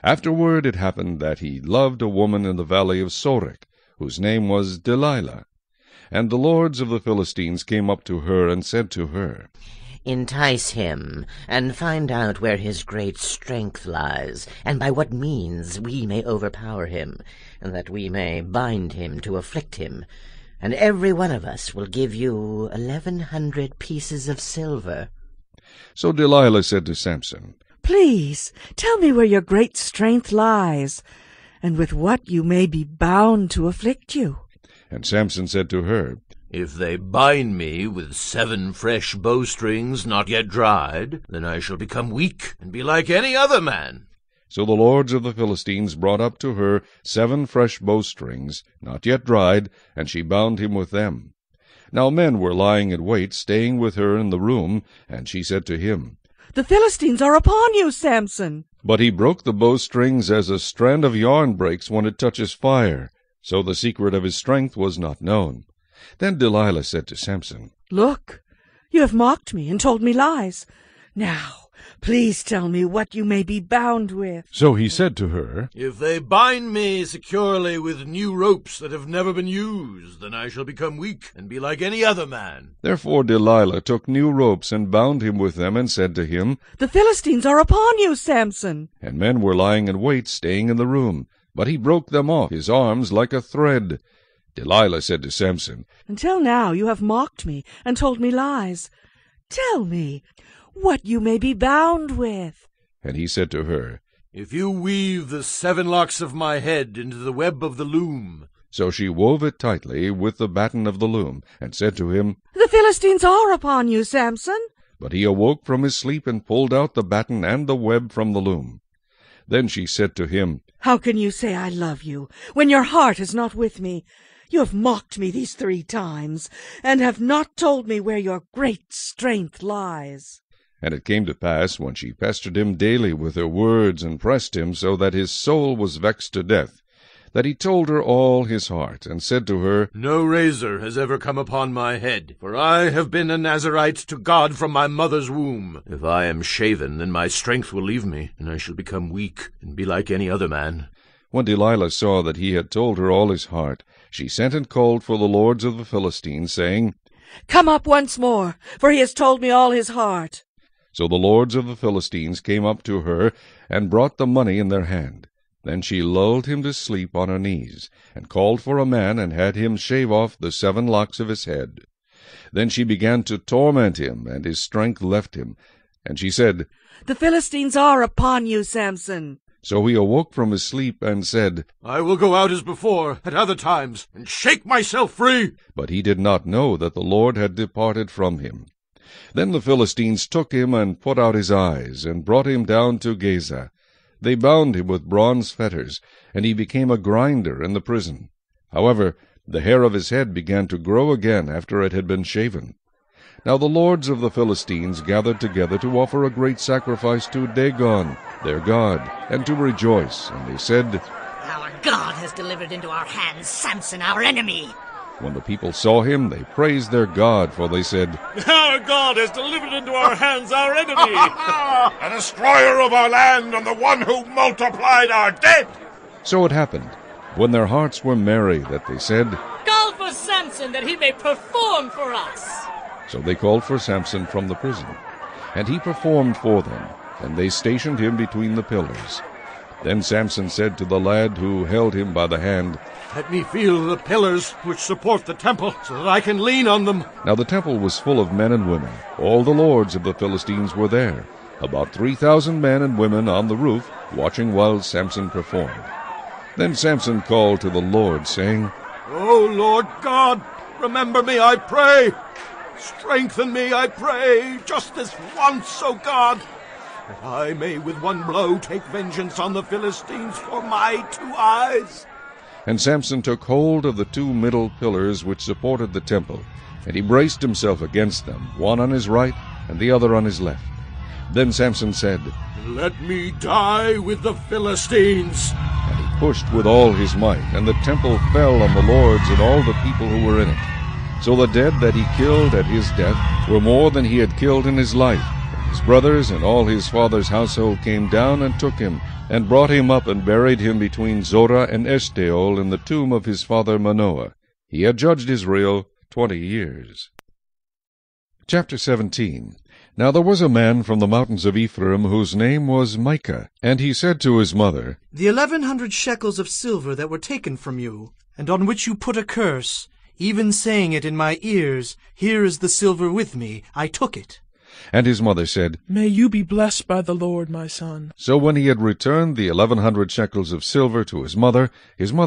Afterward it happened that he loved a woman in the valley of Sorek, whose name was Delilah. And the lords of the Philistines came up to her, and said to her, Entice him, and find out where his great strength lies, and by what means we may overpower him, and that we may bind him to afflict him. And every one of us will give you 1,100 pieces of silver. So Delilah said to Samson, Please, tell me where your great strength lies, and with what you may be bound to afflict you. And Samson said to her, If they bind me with 7 fresh bowstrings not yet dried, then I shall become weak and be like any other man. So the lords of the Philistines brought up to her 7 fresh bowstrings, not yet dried, and she bound him with them. Now men were lying in wait, staying with her in the room, and she said to him, The Philistines are upon you, Samson. But he broke the bowstrings as a strand of yarn breaks when it touches fire. So the secret of his strength was not known. Then Delilah said to Samson, Look, you have mocked me and told me lies. Now, please tell me what you may be bound with. So he said to her, If they bind me securely with new ropes that have never been used, then I shall become weak and be like any other man. Therefore Delilah took new ropes and bound him with them, and said to him, The Philistines are upon you, Samson. And men were lying in wait, staying in the room. But he broke them off, his arms like a thread. Delilah said to Samson, Until now you have mocked me and told me lies. Tell me what you may be bound with. And he said to her, If you weave the 7 locks of my head into the web of the loom. So she wove it tightly with the batten of the loom, and said to him, The Philistines are upon you, Samson. But he awoke from his sleep and pulled out the batten and the web from the loom. Then she said to him, How can you say I love you, when your heart is not with me? You have mocked me these 3 times, and have not told me where your great strength lies. And it came to pass, when she pestered him daily with her words, and pressed him so that his soul was vexed to death, that he told her all his heart, and said to her, No razor has ever come upon my head, for I have been a Nazirite to God from my mother's womb. If I am shaven, then my strength will leave me, and I shall become weak, and be like any other man. When Delilah saw that he had told her all his heart, she sent and called for the lords of the Philistines, saying, Come up once more, for he has told me all his heart. So the lords of the Philistines came up to her, and brought the money in their hand. Then she lulled him to sleep on her knees, and called for a man, and had him shave off the 7 locks of his head. Then she began to torment him, and his strength left him. And she said, The Philistines are upon you, Samson. So he awoke from his sleep, and said, I will go out as before, at other times, and shake myself free. But he did not know that the Lord had departed from him. Then the Philistines took him, and put out his eyes, and brought him down to Gaza. They bound him with bronze fetters, and he became a grinder in the prison. However, the hair of his head began to grow again after it had been shaven. Now the lords of the Philistines gathered together to offer a great sacrifice to Dagon, their god, and to rejoice. And they said, Our God has delivered into our hands Samson, our enemy. When the people saw him, they praised their God, for they said, Our God has delivered into our hands our enemy, a destroyer of our land, and the one who multiplied our dead. So it happened, when their hearts were merry, that they said, Call for Samson, that he may perform for us. So they called for Samson from the prison. And he performed for them, and they stationed him between the pillars. Then Samson said to the lad who held him by the hand, Let me feel the pillars which support the temple, so that I can lean on them. Now the temple was full of men and women. All the lords of the Philistines were there, about 3,000 men and women on the roof, watching while Samson performed. Then Samson called to the Lord, saying, O Lord God, remember me, I pray. Strengthen me, I pray, just this once, O God, that I may with one blow take vengeance on the Philistines for my 2 eyes. And Samson took hold of the 2 middle pillars which supported the temple, and he braced himself against them, one on his right and the other on his left. Then Samson said, Let me die with the Philistines. And he pushed with all his might, and the temple fell on the lords and all the people who were in it. So the dead that he killed at his death were more than he had killed in his life. And his brothers and all his father's household came down and took him, and brought him up and buried him between Zorah and Eshtaol in the tomb of his father Manoah. He had judged Israel 20 years. Chapter 17. Now there was a man from the mountains of Ephraim whose name was Micah. And he said to his mother, The 1,100 shekels of silver that were taken from you, and on which you put a curse, even saying it in my ears, Here is the silver with me, I took it. And his mother said, May you be blessed by the Lord, my son. So when he had returned the 1,100 shekels of silver to his mother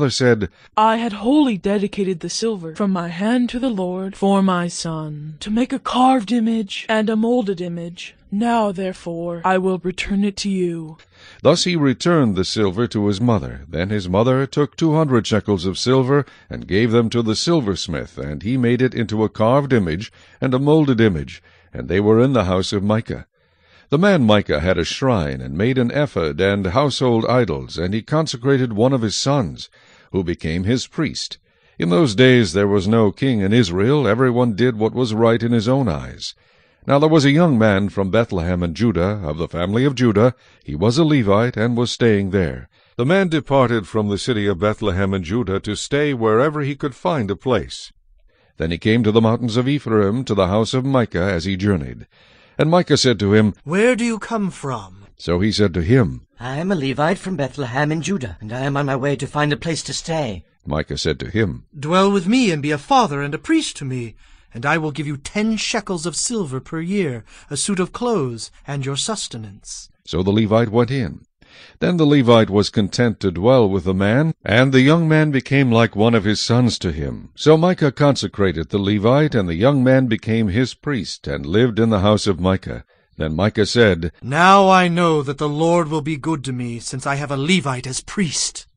said, I had wholly dedicated the silver from my hand to the Lord for my son, to make a carved image and a molded image. Now, therefore, I will return it to you. Thus he returned the silver to his mother. Then his mother took 200 shekels of silver, and gave them to the silversmith, and he made it into a carved image and a molded image, and they were in the house of Micah. The man Micah had a shrine, and made an ephod and household idols, and he consecrated one of his sons, who became his priest. In those days there was no king in Israel. Everyone did what was right in his own eyes. Now there was a young man from Bethlehem in Judah, of the family of Judah. He was a Levite, and was staying there. The man departed from the city of Bethlehem in Judah to stay wherever he could find a place. Then he came to the mountains of Ephraim, to the house of Micah, as he journeyed. And Micah said to him, Where do you come from? So he said to him, I am a Levite from Bethlehem in Judah, and I am on my way to find a place to stay. Micah said to him, Dwell with me, and be a father and a priest to me, and I will give you 10 shekels of silver per year, a suit of clothes, and your sustenance. So the Levite went in. Then the Levite was content to dwell with the man, and the young man became like one of his sons to him. So Micah consecrated the Levite, and the young man became his priest, and lived in the house of Micah. Then Micah said, Now I know that the Lord will be good to me, since I have a Levite as priest.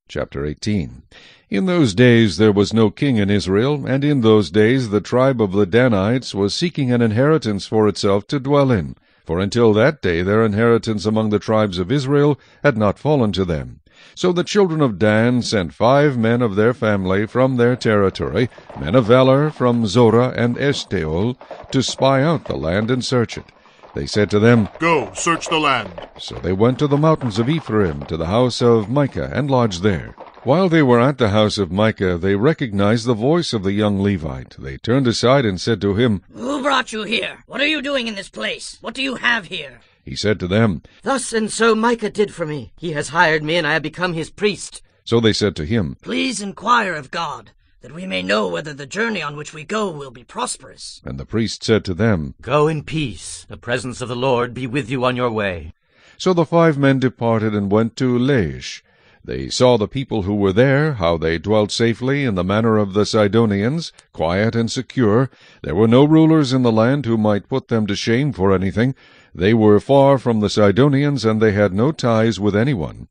Chapter 18. In those days there was no king in Israel, and in those days the tribe of the Danites was seeking an inheritance for itself to dwell in. For until that day their inheritance among the tribes of Israel had not fallen to them. So the children of Dan sent 5 men of their family from their territory, men of valor from Zorah and Eshtaol, to spy out the land and search it. They said to them, Go, search the land. So they went to the mountains of Ephraim, to the house of Micah, and lodged there. While they were at the house of Micah, they recognized the voice of the young Levite. They turned aside and said to him, Who brought you here? What are you doing in this place? What do you have here? He said to them, Thus and so Micah did for me. He has hired me, and I have become his priest. So they said to him, Please inquire of God, that we may know whether the journey on which we go will be prosperous. And the priest said to them, Go in peace. The presence of the Lord be with you on your way. So the 5 men departed and went to Laish. They saw the people who were there, how they dwelt safely in the manner of the Sidonians, quiet and secure. There were no rulers in the land who might put them to shame for anything. They were far from the Sidonians, and they had no ties with anyone.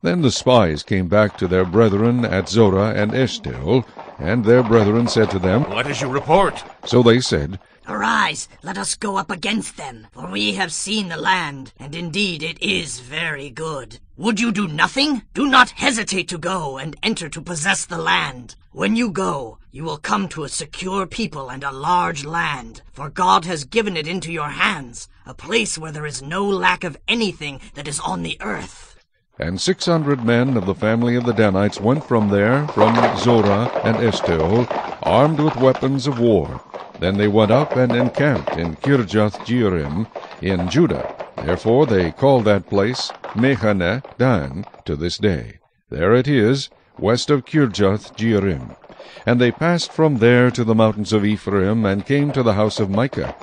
Then the spies came back to their brethren at Zorah and Eshtaol, and their brethren said to them, What is your report? So they said, Arise, let us go up against them, for we have seen the land, and indeed it is very good. Would you do nothing? Do not hesitate to go and enter to possess the land. When you go, you will come to a secure people and a large land, for God has given it into your hands, a place where there is no lack of anything that is on the earth. And 600 men of the family of the Danites went from there, from Zorah and Eshtaol, armed with weapons of war. Then they went up and encamped in Kirjath-jearim in Judah. Therefore they call that place Mechaneh Dan to this day. There it is, west of Kirjath-jearim. And they passed from there to the mountains of Ephraim, and came to the house of Micah.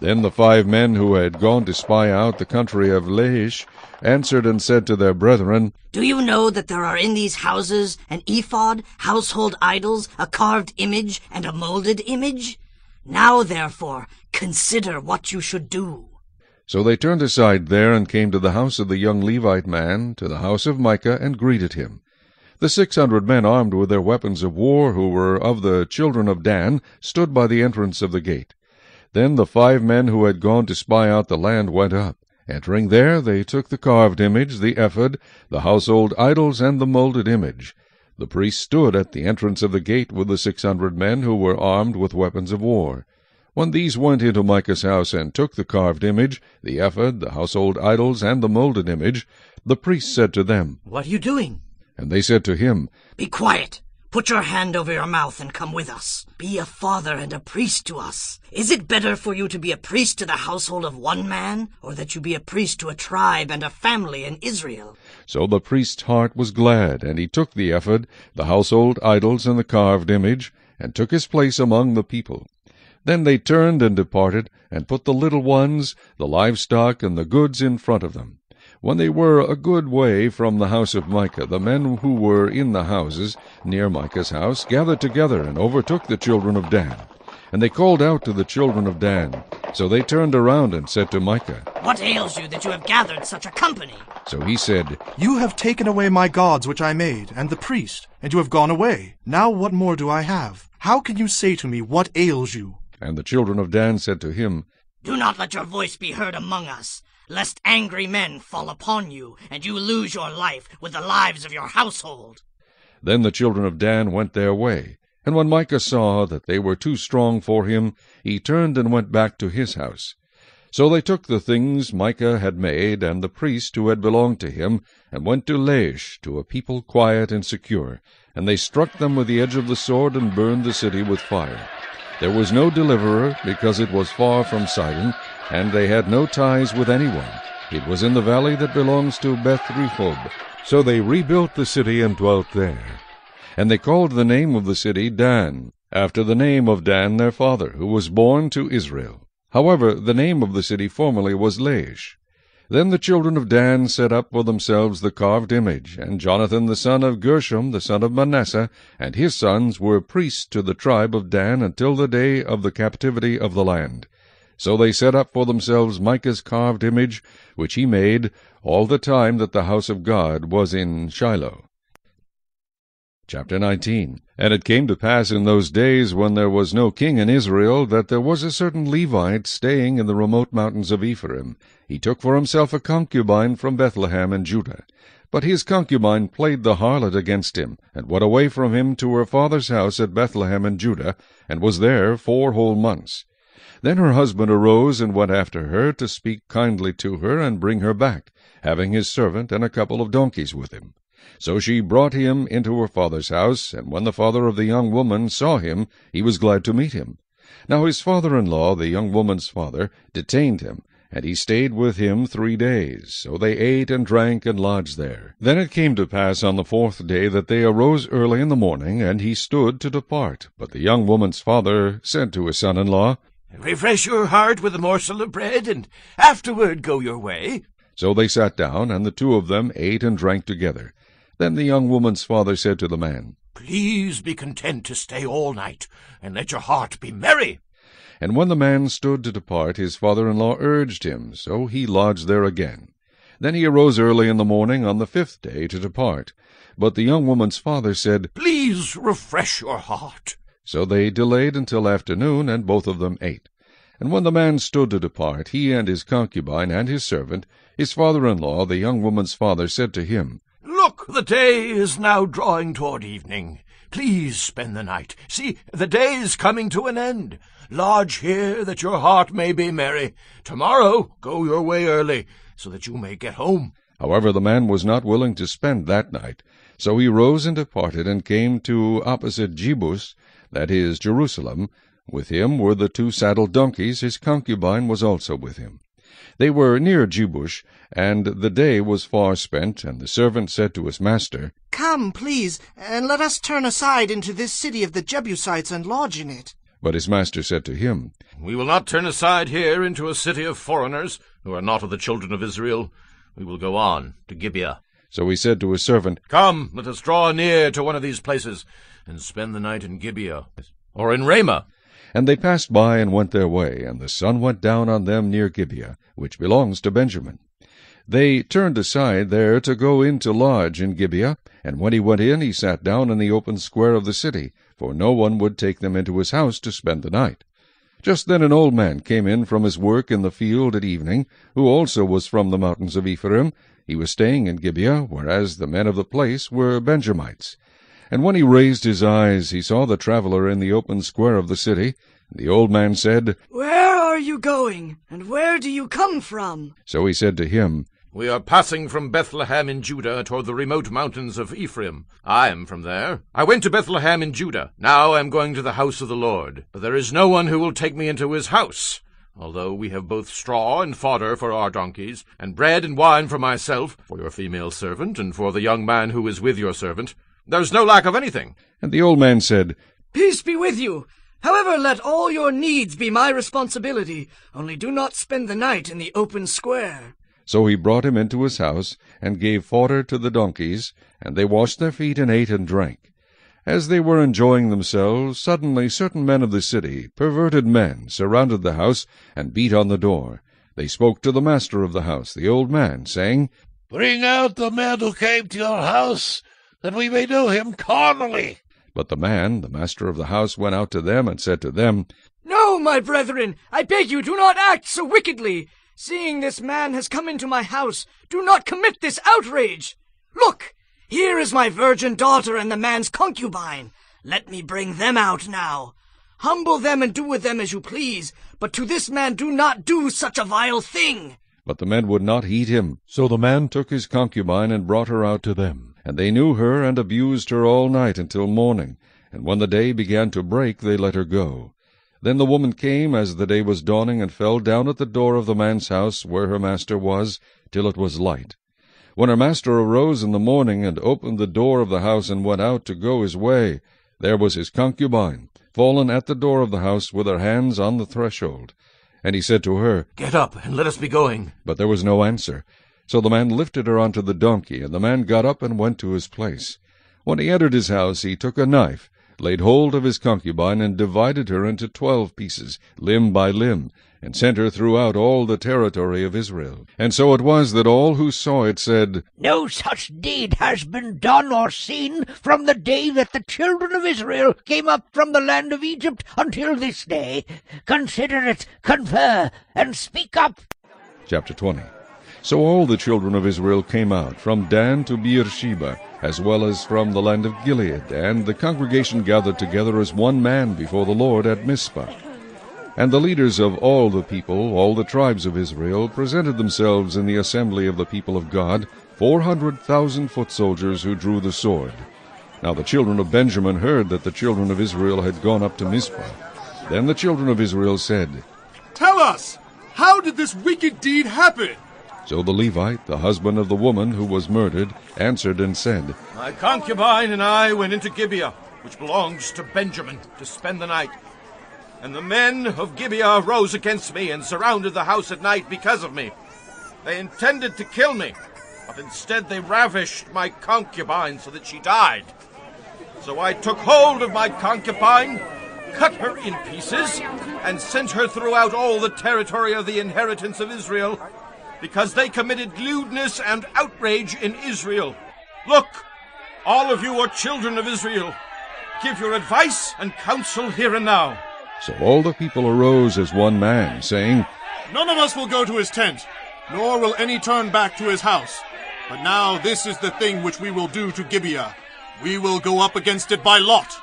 Then the 5 men who had gone to spy out the country of Laish answered and said to their brethren, Do you know that there are in these houses an ephod, household idols, a carved image, and a molded image? Now, therefore, consider what you should do. So they turned aside there, and came to the house of the young Levite man, to the house of Micah, and greeted him. The 600 men armed with their weapons of war, who were of the children of Dan, stood by the entrance of the gate. Then the 5 men who had gone to spy out the land went up. Entering there, they took the carved image, the ephod, the household idols, and the molded image. The priest stood at the entrance of the gate with the 600 men who were armed with weapons of war. When these went into Micah's house and took the carved image, the ephod, the household idols, and the molded image, the priest said to them, What are you doing? And they said to him, Be quiet. Put your hand over your mouth and come with us. Be a father and a priest to us. Is it better for you to be a priest to the household of one man, or that you be a priest to a tribe and a family in Israel? So the priest's heart was glad, and he took the ephod, the household idols, and the carved image, and took his place among the people. Then they turned and departed, and put the little ones, the livestock, and the goods in front of them. When they were a good way from the house of Micah, the men who were in the houses near Micah's house gathered together and overtook the children of Dan. And they called out to the children of Dan. So they turned around and said to Micah, "What ails you that you have gathered such a company?" So he said, "You have taken away my gods which I made, and the priest, and you have gone away. Now what more do I have? How can you say to me, what ails you?" And the children of Dan said to him, "Do not let your voice be heard among us, lest angry men fall upon you, and you lose your life with the lives of your household." Then the children of Dan went their way. And when Micah saw that they were too strong for him, he turned and went back to his house. So they took the things Micah had made, and the priest who had belonged to him, and went to Laish, to a people quiet and secure. And they struck them with the edge of the sword, and burned the city with fire. There was no deliverer, because it was far from Sidon, and they had no ties with anyone. It was in the valley that belongs to Beth-rehob. So they rebuilt the city and dwelt there. And they called the name of the city Dan, after the name of Dan their father, who was born to Israel. However, the name of the city formerly was Laish. Then the children of Dan set up for themselves the carved image, and Jonathan the son of Gershom, the son of Manasseh, and his sons were priests to the tribe of Dan until the day of the captivity of the land. So they set up for themselves Micah's carved image, which he made all the time that the house of God was in Shiloh. Chapter 19. And it came to pass in those days, when there was no king in Israel, that there was a certain Levite staying in the remote mountains of Ephraim. He took for himself a concubine from Bethlehem in Judah. But his concubine played the harlot against him, and went away from him to her father's house at Bethlehem in Judah, and was there 4 whole months. Then her husband arose and went after her, to speak kindly to her, and bring her back, having his servant and a couple of donkeys with him. So she brought him into her father's house, and when the father of the young woman saw him, he was glad to meet him. Now his father-in-law, the young woman's father, detained him, and he stayed with him 3 days. So they ate and drank and lodged there. Then it came to pass on the 4th day that they arose early in the morning, and he stood to depart. But the young woman's father said to his son-in-law, "Refresh your heart with a morsel of bread, and afterward go your way." So they sat down, and the 2 of them ate and drank together. Then the young woman's father said to the man, "Please be content to stay all night, and let your heart be merry." And when the man stood to depart, his father-in-law urged him, so he lodged there again. Then he arose early in the morning on the 5th day to depart. But the young woman's father said, "Please refresh your heart." So they delayed until afternoon, and both of them ate. And when the man stood to depart, he and his concubine and his servant, his father-in-law, the young woman's father, said to him, "Look, the day is now drawing toward evening. Please spend the night. See, the day is coming to an end. Lodge here, that your heart may be merry. Tomorrow go your way early, so that you may get home." However, the man was not willing to spend that night. So he rose and departed, and came to opposite Jebus, that is, Jerusalem. With him were the 2 saddled donkeys. His concubine was also with him. They were near Jebus, and the day was far spent, and the servant said to his master, "Come, please, and let us turn aside into this city of the Jebusites and lodge in it." But his master said to him, "We will not turn aside here into a city of foreigners, who are not of the children of Israel. We will go on to Gibeah." So he said to his servant, "Come, let us draw near to one of these places, and spend the night in Gibeah, or in Ramah." And they passed by and went their way, and the sun went down on them near Gibeah, which belongs to Benjamin. They turned aside there to go in to lodge in Gibeah, and when he went in, he sat down in the open square of the city, for no one would take them into his house to spend the night. Just then an old man came in from his work in the field at evening, who also was from the mountains of Ephraim. He was staying in Gibeah, whereas the men of the place were Benjamites. And when he raised his eyes, he saw the traveler in the open square of the city. The old man said, "Where are you going, and where do you come from?" So he said to him, "We are passing from Bethlehem in Judah toward the remote mountains of Ephraim. I am from there. I went to Bethlehem in Judah. Now I am going to the house of the Lord. But there is no one who will take me into his house. Although we have both straw and fodder for our donkeys, and bread and wine for myself, for your female servant, and for the young man who is with your servant, there is no lack of anything." And the old man said, "Peace be with you. However, let all your needs be my responsibility, only do not spend the night in the open square. So he brought him into his house, and gave fodder to the donkeys, and they washed their feet, and ate and drank. As they were enjoying themselves, suddenly certain men of the city, perverted men, surrounded the house, and beat on the door. They spoke to the master of the house, the old man, saying, Bring out the man who came to your house, that we may know him carnally. But the man, the master of the house, went out to them, and said to them, No, my brethren, I beg you, do not act so wickedly. Seeing this man has come into my house, do not commit this outrage. Look, here is my virgin daughter and the man's concubine. Let me bring them out now. Humble them and do with them as you please, but to this man do not do such a vile thing. But the men would not heed him. So the man took his concubine and brought her out to them. And they knew her, and abused her all night until morning. And when the day began to break, they let her go. Then the woman came as the day was dawning, and fell down at the door of the man's house, where her master was, till it was light. When her master arose in the morning, and opened the door of the house, and went out to go his way, there was his concubine, fallen at the door of the house, with her hands on the threshold. And he said to her, Get up, and let us be going. But there was no answer. So the man lifted her onto the donkey, and the man got up and went to his place. When he entered his house, he took a knife, laid hold of his concubine, and divided her into 12 pieces, limb by limb, and sent her throughout all the territory of Israel. And so it was that all who saw it said, No such deed has been done or seen from the day that the children of Israel came up from the land of Egypt until this day. Consider it, confer, and speak up. Chapter 20. So all the children of Israel came out, from Dan to Beersheba, as well as from the land of Gilead, and the congregation gathered together as one man before the Lord at Mizpah. And the leaders of all the people, all the tribes of Israel, presented themselves in the assembly of the people of God, 400,000 foot soldiers who drew the sword. Now the children of Benjamin heard that the children of Israel had gone up to Mizpah. Then the children of Israel said, Tell us, how did this wicked deed happen? So the Levite, the husband of the woman who was murdered, answered and said, My concubine and I went into Gibeah, which belongs to Benjamin, to spend the night. And the men of Gibeah rose against me and surrounded the house at night because of me. They intended to kill me, but instead they ravished my concubine so that she died. So I took hold of my concubine, cut her in pieces, and sent her throughout all the territory of the inheritance of Israel, because they committed lewdness and outrage in Israel. Look, all of you are children of Israel. Give your advice and counsel here and now. So all the people arose as one man, saying, None of us will go to his tent, nor will any turn back to his house. But now this is the thing which we will do to Gibeah. We will go up against it by lot.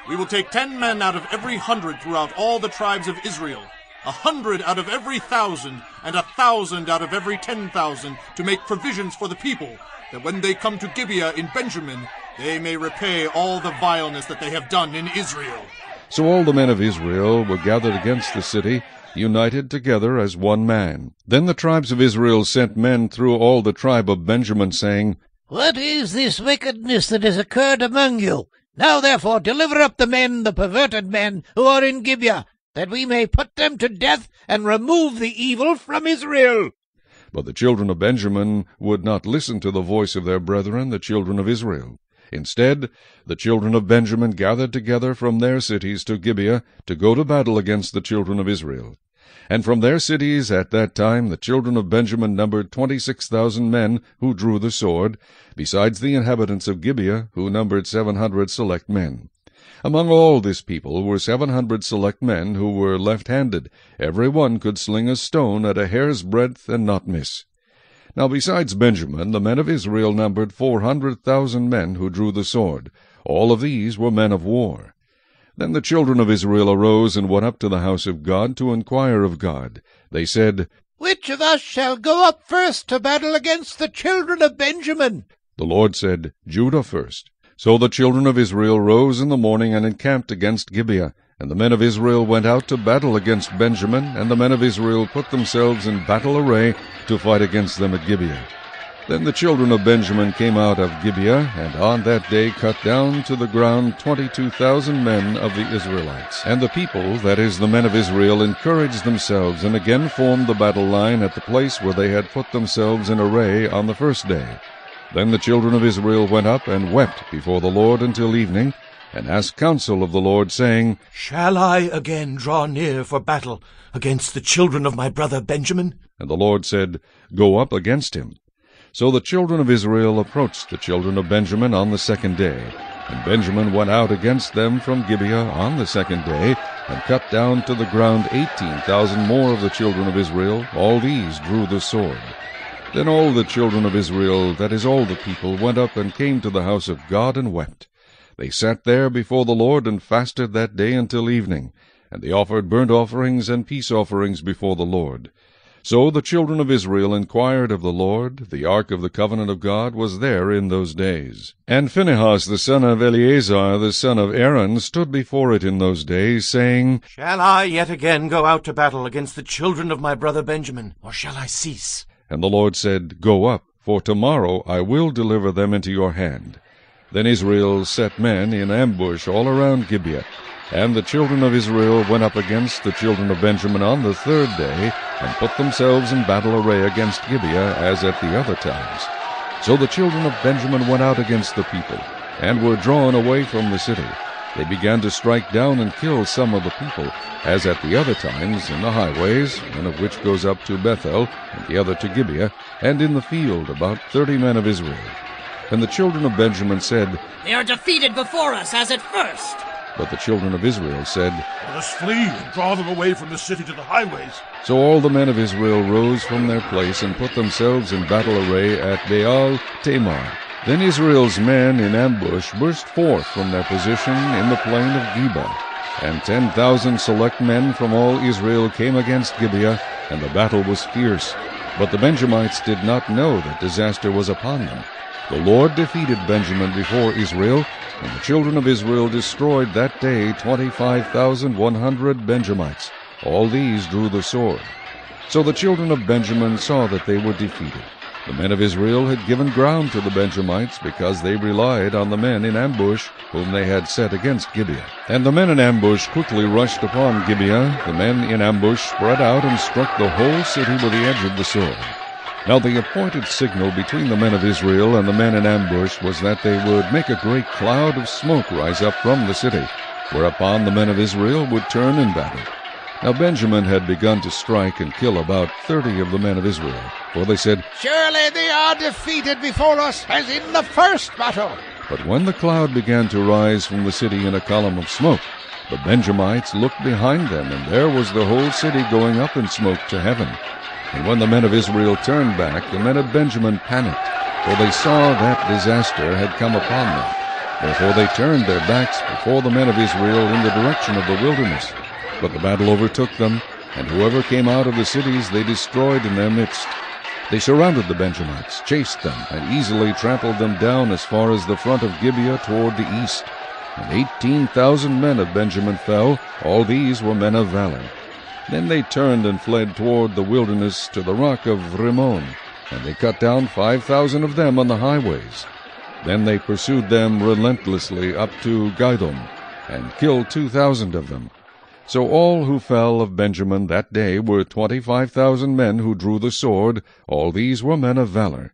We will take 10 men out of every 100 throughout all the tribes of Israel, 100 out of every 1,000, and 1,000 out of every 10,000, to make provisions for the people, that when they come to Gibeah in Benjamin, they may repay all the vileness that they have done in Israel. So all the men of Israel were gathered against the city, united together as one man. Then the tribes of Israel sent men through all the tribe of Benjamin, saying, What is this wickedness that has occurred among you? Now therefore deliver up the men, the perverted men, who are in Gibeah, that we may put them to death and remove the evil from Israel. But the children of Benjamin would not listen to the voice of their brethren, the children of Israel. Instead, the children of Benjamin gathered together from their cities to Gibeah to go to battle against the children of Israel. And from their cities at that time the children of Benjamin numbered 26,000 men who drew the sword, besides the inhabitants of Gibeah, who numbered 700 select men. Among all this people were 700 select men who were left-handed. Every one could sling a stone at a hair's breadth and not miss. Now besides Benjamin, the men of Israel numbered 400,000 men who drew the sword. All of these were men of war. Then the children of Israel arose and went up to the house of God to inquire of God. They said, Which of us shall go up first to battle against the children of Benjamin? The Lord said, Judah first. So the children of Israel rose in the morning and encamped against Gibeah. And the men of Israel went out to battle against Benjamin, and the men of Israel put themselves in battle array to fight against them at Gibeah. Then the children of Benjamin came out of Gibeah, and on that day cut down to the ground 22,000 men of the Israelites. And the people, that is, the men of Israel, encouraged themselves, and again formed the battle line at the place where they had put themselves in array on the first day. Then the children of Israel went up and wept before the Lord until evening, and asked counsel of the Lord, saying, Shall I again draw near for battle against the children of my brother Benjamin? And the Lord said, Go up against him. So the children of Israel approached the children of Benjamin on the second day. And Benjamin went out against them from Gibeah on the second day, and cut down to the ground 18,000 more of the children of Israel. All these drew the sword. Then all the children of Israel, that is, all the people, went up and came to the house of God and wept. They sat there before the Lord and fasted that day until evening, and they offered burnt offerings and peace offerings before the Lord. So the children of Israel inquired of the Lord. The ark of the covenant of God was there in those days. And Phinehas the son of Eleazar the son of Aaron stood before it in those days, saying, Shall I yet again go out to battle against the children of my brother Benjamin, or shall I cease? And the Lord said, Go up, for tomorrow I will deliver them into your hand. Then Israel set men in ambush all around Gibeah. And the children of Israel went up against the children of Benjamin on the third day, and put themselves in battle array against Gibeah, as at the other times. So the children of Benjamin went out against the people, and were drawn away from the city. They began to strike down and kill some of the people, as at the other times, in the highways, one of which goes up to Bethel, and the other to Gibeah, and in the field about 30 men of Israel. And the children of Benjamin said, They are defeated before us as at first. But the children of Israel said, Let us flee and draw them away from the city to the highways. So all the men of Israel rose from their place and put themselves in battle array at Baal Tamar. Then Israel's men in ambush burst forth from their position in the plain of Geba. And 10,000 select men from all Israel came against Gibeah, and the battle was fierce. But the Benjamites did not know that disaster was upon them. The Lord defeated Benjamin before Israel, and the children of Israel destroyed that day 25,100 Benjamites. All these drew the sword. So the children of Benjamin saw that they were defeated. The men of Israel had given ground to the Benjamites, because they relied on the men in ambush whom they had set against Gibeah. And the men in ambush quickly rushed upon Gibeah. The men in ambush spread out and struck the whole city with the edge of the sword. Now the appointed signal between the men of Israel and the men in ambush was that they would make a great cloud of smoke rise up from the city, whereupon the men of Israel would turn in battle. Now Benjamin had begun to strike and kill about 30 of the men of Israel, for they said, Surely they are defeated before us, as in the first battle. But when the cloud began to rise from the city in a column of smoke, the Benjamites looked behind them, and there was the whole city going up in smoke to heaven. And when the men of Israel turned back, the men of Benjamin panicked, for they saw that disaster had come upon them. Therefore they turned their backs before the men of Israel in the direction of the wilderness. But the battle overtook them, and whoever came out of the cities they destroyed in their midst. They surrounded the Benjamites, chased them, and easily trampled them down as far as the front of Gibeah toward the east. And 18,000 men of Benjamin fell. All these were men of valor. Then they turned and fled toward the wilderness to the rock of Rimmon, and they cut down 5,000 of them on the highways. Then they pursued them relentlessly up to Gidom, and killed 2,000 of them. So all who fell of Benjamin that day were 25,000 men who drew the sword. All these were men of valor.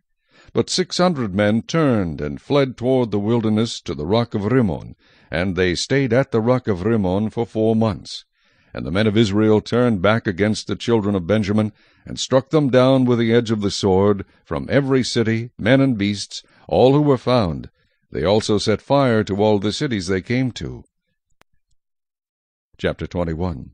But 600 men turned and fled toward the wilderness to the rock of Rimmon, and they stayed at the rock of Rimmon for 4 months. And the men of Israel turned back against the children of Benjamin, and struck them down with the edge of the sword, from every city, men and beasts, all who were found. They also set fire to all the cities they came to. Chapter 21.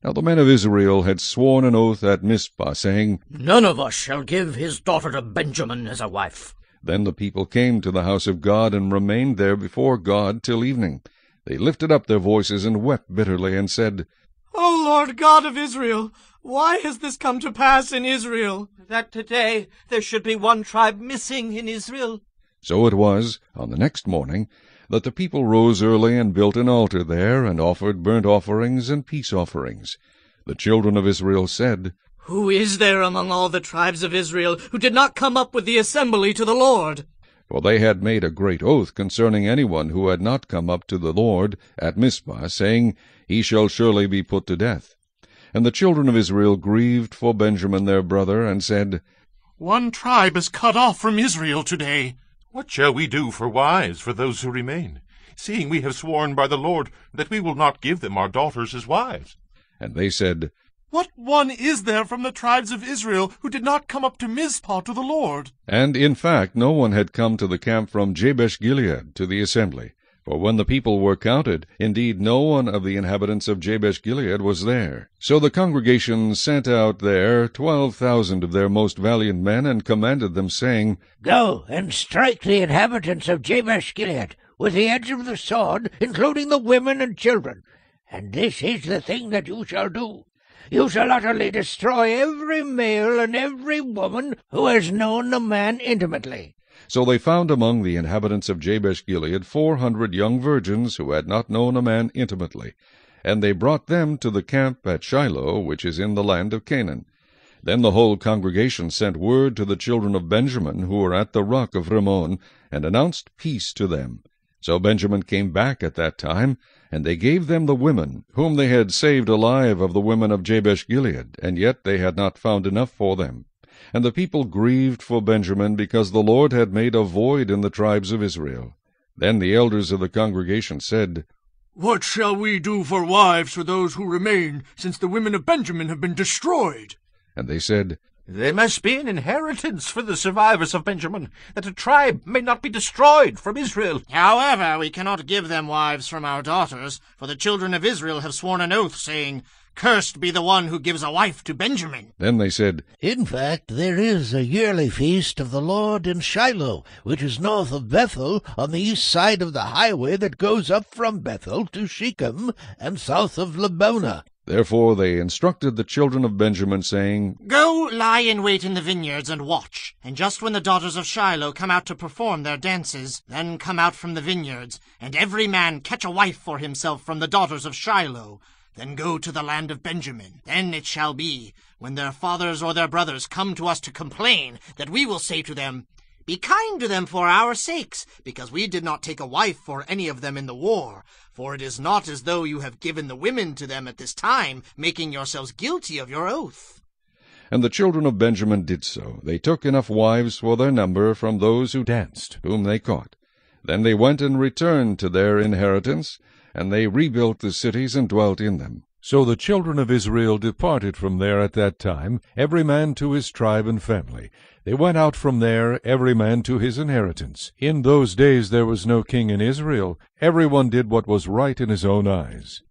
Now the men of Israel had sworn an oath at Mizpah, saying, None of us shall give his daughter to Benjamin as a wife. Then the people came to the house of God, and remained there before God till evening. They lifted up their voices and wept bitterly, and said, O Lord God of Israel, why has this come to pass in Israel, that today there should be one tribe missing in Israel? So it was, on the next morning, that the people rose early and built an altar there, and offered burnt offerings and peace offerings. The children of Israel said, Who is there among all the tribes of Israel who did not come up with the assembly to the Lord? For they had made a great oath concerning anyone who had not come up to the Lord at Mizpah, saying, He shall surely be put to death. And the children of Israel grieved for Benjamin their brother, and said, One tribe is cut off from Israel today. What shall we do for wives for those who remain, seeing we have sworn by the Lord that we will not give them our daughters as wives? And they said, What one is there from the tribes of Israel who did not come up to Mizpah to the Lord? And in fact no one had come to the camp from Jabesh-Gilead to the assembly. For when the people were counted, indeed no one of the inhabitants of Jabesh-Gilead was there. So the congregation sent out there 12,000 of their most valiant men, and commanded them, saying, Go and strike the inhabitants of Jabesh-Gilead with the edge of the sword, including the women and children. And this is the thing that you shall do. You shall utterly destroy every male and every woman who has known the man intimately. So they found among the inhabitants of Jabesh-Gilead 400 young virgins who had not known a man intimately. And they brought them to the camp at Shiloh, which is in the land of Canaan. Then the whole congregation sent word to the children of Benjamin, who were at the rock of Rimmon, and announced peace to them. So Benjamin came back at that time, and they gave them the women, whom they had saved alive of the women of Jabesh-Gilead, and yet they had not found enough for them. And the people grieved for Benjamin, because the Lord had made a void in the tribes of Israel. Then the elders of the congregation said, What shall we do for wives for those who remain, since the women of Benjamin have been destroyed? And they said, There must be an inheritance for the survivors of Benjamin, that a tribe may not be destroyed from Israel. However, we cannot give them wives from our daughters, for the children of Israel have sworn an oath, saying, Cursed be the one who gives a wife to Benjamin. Then they said, In fact, there is a yearly feast of the Lord in Shiloh, which is north of Bethel, on the east side of the highway that goes up from Bethel to Shechem, and south of Lebonah. Therefore they instructed the children of Benjamin, saying, Go lie in wait in the vineyards and watch, and just when the daughters of Shiloh come out to perform their dances, then come out from the vineyards, and every man catch a wife for himself from the daughters of Shiloh. Then go to the land of Benjamin. Then it shall be, when their fathers or their brothers come to us to complain, that we will say to them, Be kind to them for our sakes, because we did not take a wife for any of them in the war. For it is not as though you have given the women to them at this time, making yourselves guilty of your oath. And the children of Benjamin did so. They took enough wives for their number from those who danced, whom they caught. Then they went and returned to their inheritance, and they rebuilt the cities and dwelt in them. So the children of Israel departed from there at that time, every man to his tribe and family. They went out from there, every man to his inheritance. In those days there was no king in Israel. Every one did what was right in his own eyes.